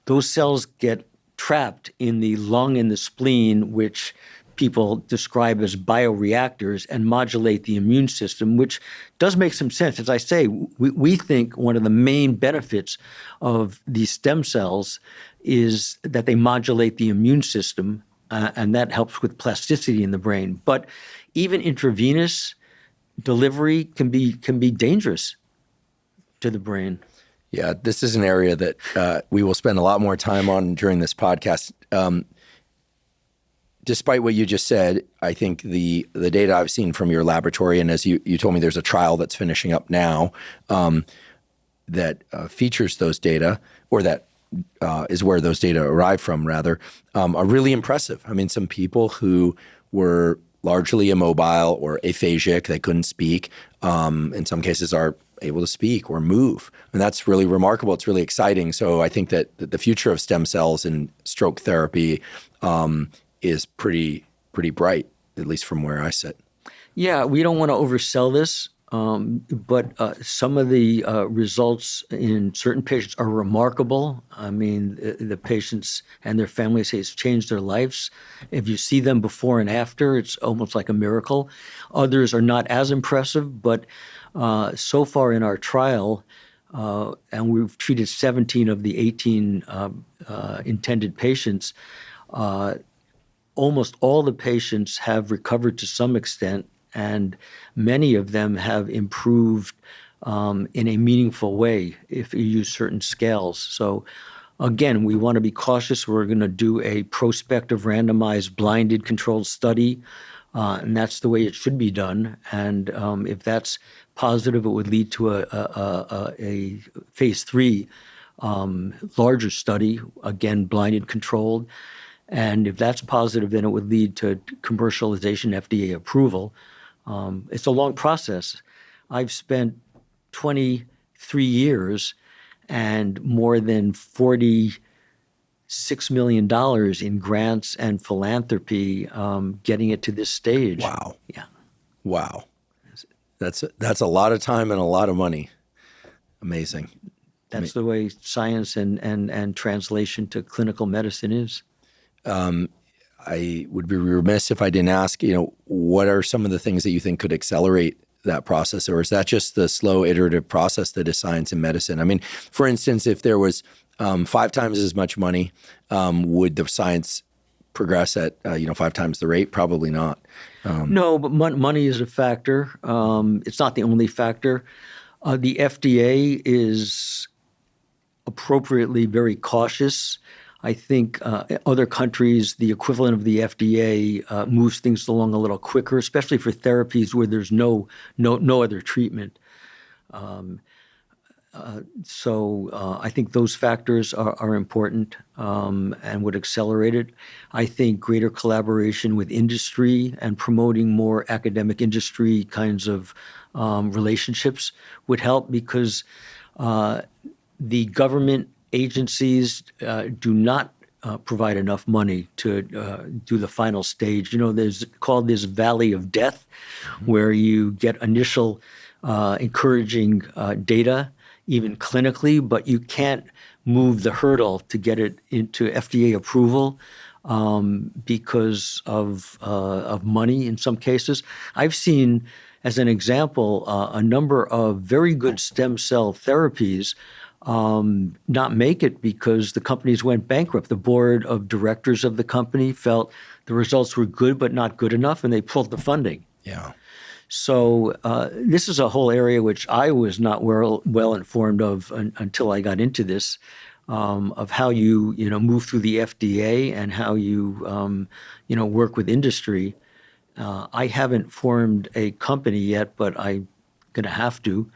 Those cells get trapped in the lung and the spleen, which people describe as bioreactors, and modulate the immune system, which does make some sense. As I say, we think one of the main benefits of these stem cells is that they modulate the immune system, and that helps with plasticity in the brain. But even intravenous delivery can be dangerous to the brain. Yeah, this is an area that we will spend a lot more time on during this podcast. Despite what you just said, I think the data I've seen from your laboratory, and as you told me, there's a trial that's finishing up now that features those data, or that is where those data arrive from, rather, are really impressive. I mean, some people who were largely immobile or aphasic, they couldn't speak, in some cases are able to speak or move. And that's really remarkable. It's really exciting. So I think that the future of stem cells in stroke therapy is pretty bright, at least from where I sit. Yeah, we don't want to oversell this, but some of the results in certain patients are remarkable. I mean, the patients and their families say it's changed their lives. If you see them before and after, it's almost like a miracle. Others are not as impressive, but so far in our trial, and we've treated 17 of the 18 intended patients, almost all the patients have recovered to some extent, and many of them have improved in a meaningful way if you use certain scales. So again, we want to be cautious. We're going to do a prospective randomized blinded controlled study, and that's the way it should be done. And if that's positive, it would lead to a phase 3 larger study, again, blinded controlled. And if that's positive, then it would lead to commercialization, FDA approval. It's a long process. I've spent 23 years and more than $46 million in grants and philanthropy getting it to this stage. Wow. Yeah. Wow. That's a lot of time and a lot of money. Amazing. That's the way science and translation to clinical medicine is. I would be remiss if I didn't ask, what are some of the things that you think could accelerate that process? Or is that just the slow iterative process that is science and medicine? I mean, for instance, if there was 5 times as much money, would the science progress at 5 times the rate? Probably not. No, but money is a factor. It's not the only factor. The FDA is appropriately very cautious. I think other countries, the equivalent of the FDA moves things along a little quicker, especially for therapies where there's no other treatment. I think those factors are important and would accelerate it. I think greater collaboration with industry and promoting more academic industry kinds of relationships would help, because the government agencies do not provide enough money to do the final stage. There's called this valley of death, where you get initial encouraging data, even clinically, but you can't move the hurdle to get it into FDA approval because of money in some cases. I've seen, as an example, a number of very good stem cell therapies not make it because the companies went bankrupt. The board of directors of the company felt the results were good but not good enough, and they pulled the funding. Yeah. So this is a whole area which I was not well informed of until I got into this, of how you move through the FDA and how you work with industry. I haven't formed a company yet, but I'm going to have to,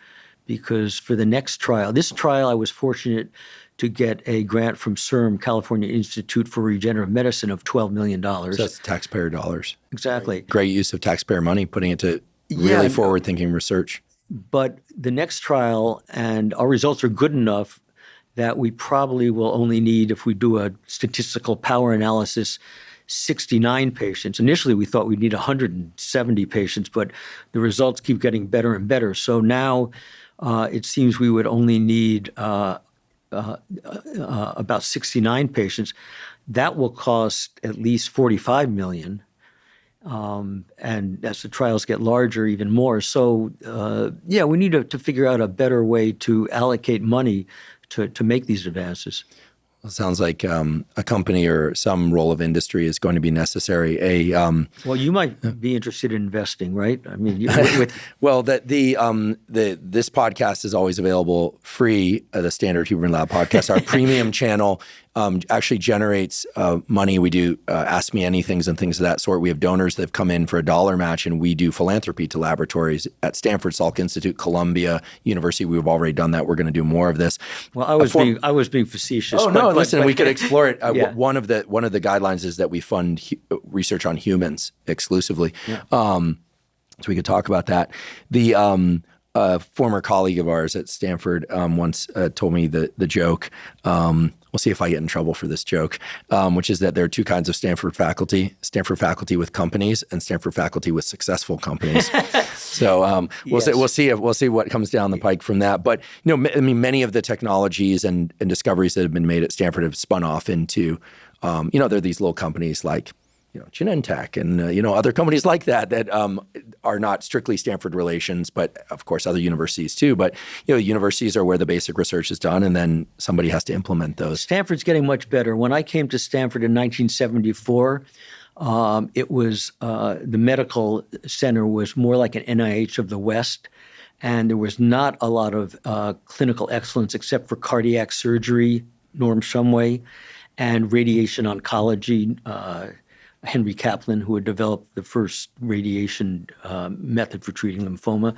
because for the next trial, this trial I was fortunate to get a grant from CIRM, California Institute for Regenerative Medicine, of $12 million. So that's taxpayer dollars. Exactly. Great use of taxpayer money, putting it to really forward-thinking research. But the next trial, and our results are good enough that we probably will only need, if we do a statistical power analysis, 69 patients. Initially, we thought we'd need 170 patients, but the results keep getting better and better. So now it seems we would only need about 69 patients. That will cost at least $45 million. And as the trials get larger, even more. So, we need to figure out a better way to allocate money to make these advances. Well, it sounds like a company or some role of industry is going to be necessary. Well, you might be interested in investing, right? I mean, well, this podcast is always available free. The standard Huberman Lab podcast, our premium channel, actually generates money. We do Ask Me Anythings and things of that sort. We have donors that have come in for a dollar match, and we do philanthropy to laboratories at Stanford, Salk Institute, Columbia University. We've already done that. We're going to do more of this. Well, I was being facetious. Oh no! Listen, we could explore it. Yeah. One of the guidelines is that we fund research on humans exclusively. Yeah. So we could talk about that. The former colleague of ours at Stanford once told me the joke. We'll see if I get in trouble for this joke, which is that there are two kinds of Stanford faculty with companies and Stanford faculty with successful companies. So we'll see what comes down the pike from that. But many of the technologies and discoveries that have been made at Stanford have spun off into, there are these little companies like Genentech and other companies like that are not strictly Stanford relations, but of course other universities too. But universities are where the basic research is done, and then somebody has to implement those. Stanford's getting much better. When I came to Stanford in 1974, it was the medical center was more like an NIH of the West, and there was not a lot of clinical excellence except for cardiac surgery, Norm Shumway, and radiation oncology. Henry Kaplan, who had developed the first radiation method for treating lymphoma.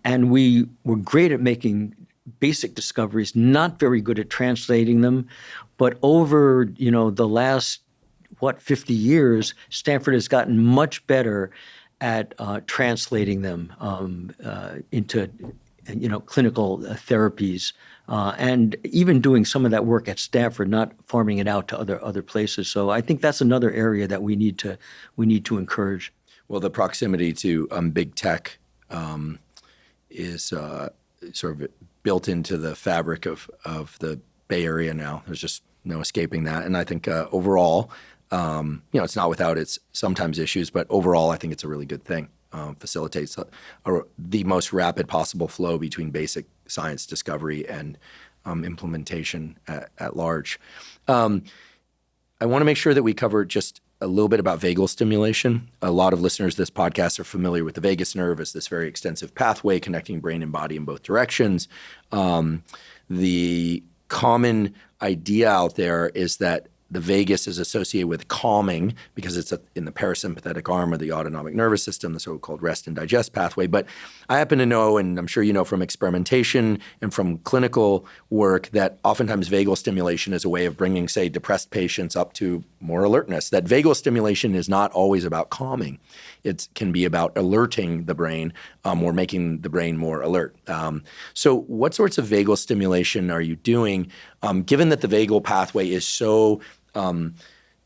And we were great at making basic discoveries, not very good at translating them. But over, the last, 50 years, Stanford has gotten much better at translating them into clinical therapies, and even doing some of that work at Stanford, not farming it out to other places. So I think that's another area that we need to encourage. Well, the proximity to big tech is sort of built into the fabric of the Bay Area now. There's just no escaping that. And I think overall, it's not without its sometimes issues, but overall, I think it's a really good thing. Facilitates the most rapid possible flow between basic science discovery and implementation at large. I want to make sure that we cover just a little bit about vagal stimulation. A lot of listeners to this podcast are familiar with the vagus nerve as this very extensive pathway connecting brain and body in both directions. The common idea out there is that the vagus is associated with calming because it's in the parasympathetic arm of the autonomic nervous system, the so-called rest and digest pathway. But I happen to know, and I'm sure you know from experimentation and from clinical work, that oftentimes vagal stimulation is a way of bringing, say, depressed patients up to more alertness. That vagal stimulation is not always about calming. It can be about alerting the brain or making the brain more alert. So what sorts of vagal stimulation are you doing, given that the vagal pathway is so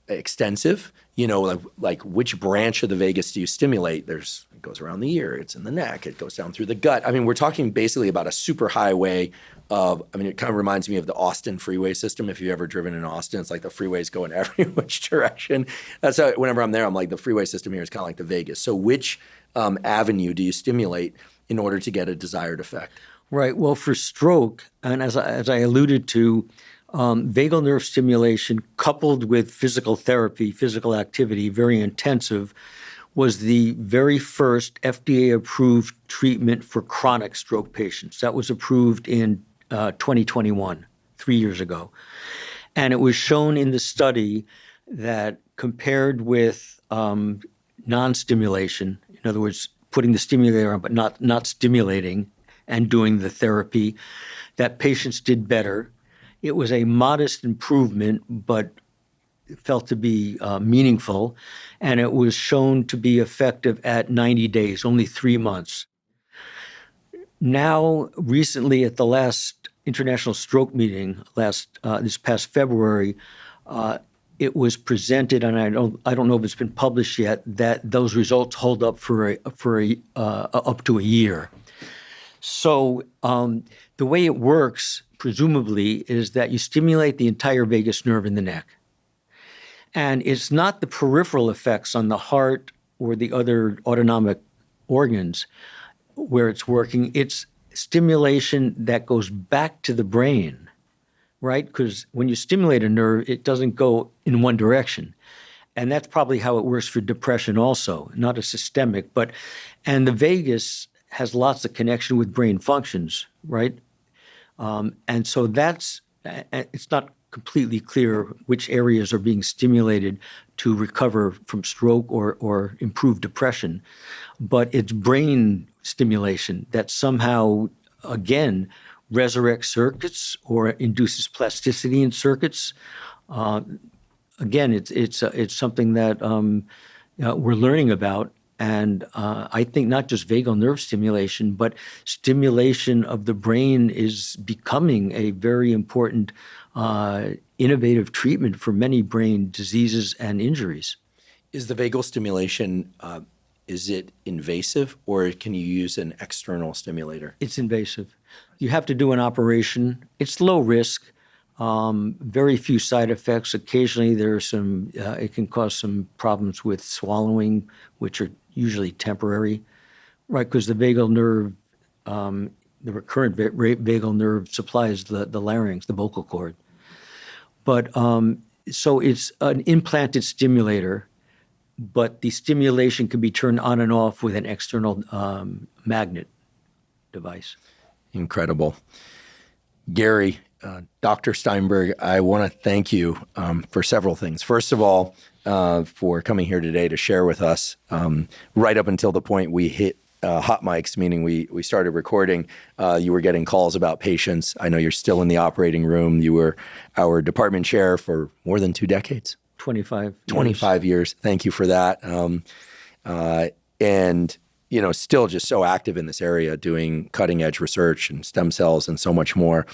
extensive? Like which branch of the vagus do you stimulate? It goes around the ear, it's in the neck, it goes down through the gut. I mean, we're talking basically about a super highway it kind of reminds me of the Austin freeway system. If you've ever driven in Austin, it's like the freeways go in every which direction. That's how, whenever I'm there, I'm like, the freeway system here is kind of like the Vegas. So which avenue do you stimulate in order to get a desired effect? Right. Well, for stroke, and as I alluded to, vagal nerve stimulation coupled with physical therapy, physical activity, very intensive, was the very first FDA-approved treatment for chronic stroke patients. That was approved in 2021, 3 years ago. And it was shown in the study that compared with non-stimulation, in other words, putting the stimulator on but not stimulating and doing the therapy, that patients did better. It was a modest improvement, but felt to be meaningful, and it was shown to be effective at 90 days, only 3 months. Now, recently at the last International Stroke meeting, this past February, it was presented, and I don't know if it's been published yet, that those results hold up for up to a year. So the way it works, presumably, is that you stimulate the entire vagus nerve in the neck. And it's not the peripheral effects on the heart or the other autonomic organs where it's working. It's stimulation that goes back to the brain, right? Because when you stimulate a nerve, it doesn't go in one direction. And that's probably how it works for depression also, not a systemic. And the vagus has lots of connection with brain functions, right? And so it's not completely clear which areas are being stimulated to recover from stroke or improve depression. But it's brain stimulation that somehow, again, resurrects circuits or induces plasticity in circuits. Again, it's something that we're learning about. And I think not just vagal nerve stimulation, but stimulation of the brain is becoming a very important innovative treatment for many brain diseases and injuries. Is the vagal stimulation, is it invasive, or can you use an external stimulator? It's invasive. You have to do an operation. It's low risk, very few side effects. Occasionally there are it can cause some problems with swallowing, which are usually temporary, right? Because the vagal nerve, the recurrent vagal nerve supplies the larynx, the vocal cord. But so it's an implanted stimulator, but the stimulation can be turned on and off with an external magnet device. Incredible. Gary, Dr. Steinberg, I want to thank you for several things. First of all, for coming here today to share with us right up until the point we hit hot mics, meaning we started recording. You were getting calls about patients. I know you're still in the operating room. You were our department chair for more than 2 decades. 25 years. Thank you for that. And, still just so active in this area, doing cutting edge research and stem cells and so much more.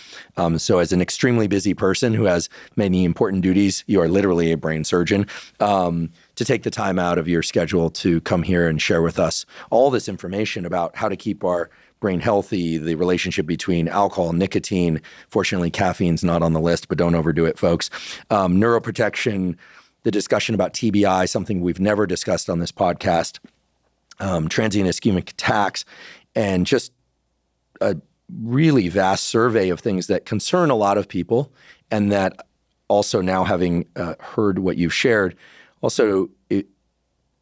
So as an extremely busy person who has many important duties, you are literally a brain surgeon, to take the time out of your schedule to come here and share with us all this information about how to keep our brain healthy, the relationship between alcohol and nicotine. Fortunately, caffeine's not on the list, but don't overdo it, folks. Neuroprotection, the discussion about TBI, something we've never discussed on this podcast, transient ischemic attacks, and just a really vast survey of things that concern a lot of people, and that also now having heard what you've shared, also it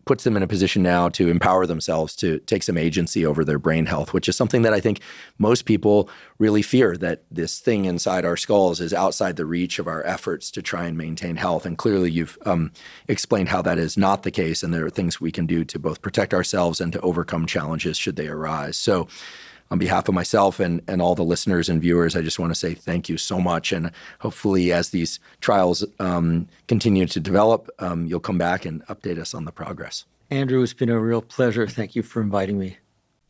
puts them in a position now to empower themselves to take some agency over their brain health, which is something that I think most people really fear, that this thing inside our skulls is outside the reach of our efforts to try and maintain health. And clearly you've explained how that is not the case, and there are things we can do to both protect ourselves and to overcome challenges should they arise. So on behalf of myself and all the listeners and viewers, I just want to say thank you so much. And hopefully as these trials continue to develop, you'll come back and update us on the progress. Andrew, it's been a real pleasure. Thank you for inviting me.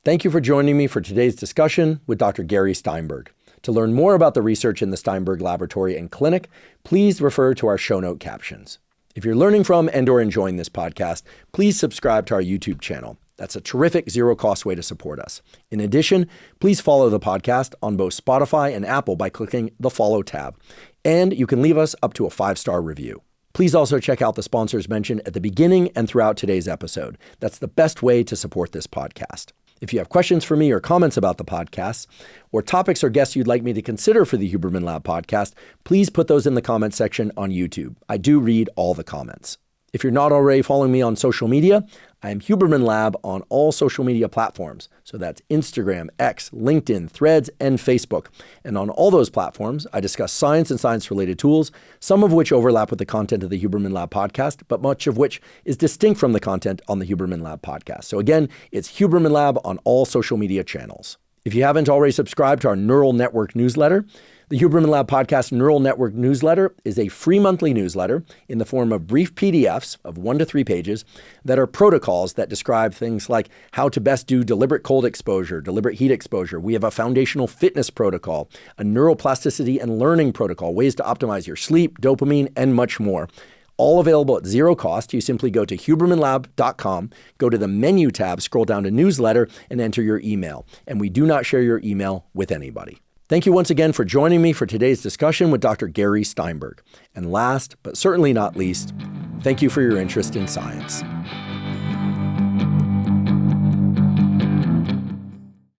Thank you for joining me for today's discussion with Dr. Gary Steinberg. To learn more about the research in the Steinberg Laboratory and Clinic, please refer to our show note captions. If you're learning from and/or enjoying this podcast, please subscribe to our YouTube channel. That's a terrific zero-cost way to support us. In addition, please follow the podcast on both Spotify and Apple by clicking the Follow tab. And you can leave us up to a 5-star review. Please also check out the sponsors mentioned at the beginning and throughout today's episode. That's the best way to support this podcast. If you have questions for me or comments about the podcast, or topics or guests you'd like me to consider for the Huberman Lab podcast, please put those in the comments section on YouTube. I do read all the comments. If you're not already following me on social media, I am Huberman Lab on all social media platforms. So that's Instagram, X, LinkedIn, Threads, and Facebook. And on all those platforms, I discuss science and science-related tools, some of which overlap with the content of the Huberman Lab podcast, but much of which is distinct from the content on the Huberman Lab podcast. So again, it's Huberman Lab on all social media channels. If you haven't already subscribed to our Neural Network newsletter, the Huberman Lab Podcast Neural Network newsletter is a free monthly newsletter in the form of brief PDFs of 1 to 3 pages that are protocols that describe things like how to best do deliberate cold exposure, deliberate heat exposure. We have a foundational fitness protocol, a neuroplasticity and learning protocol, ways to optimize your sleep, dopamine, and much more. All available at zero cost. You simply go to hubermanlab.com, go to the menu tab, scroll down to newsletter, and enter your email. And we do not share your email with anybody. Thank you once again for joining me for today's discussion with Dr. Gary Steinberg. And last, but certainly not least, thank you for your interest in science.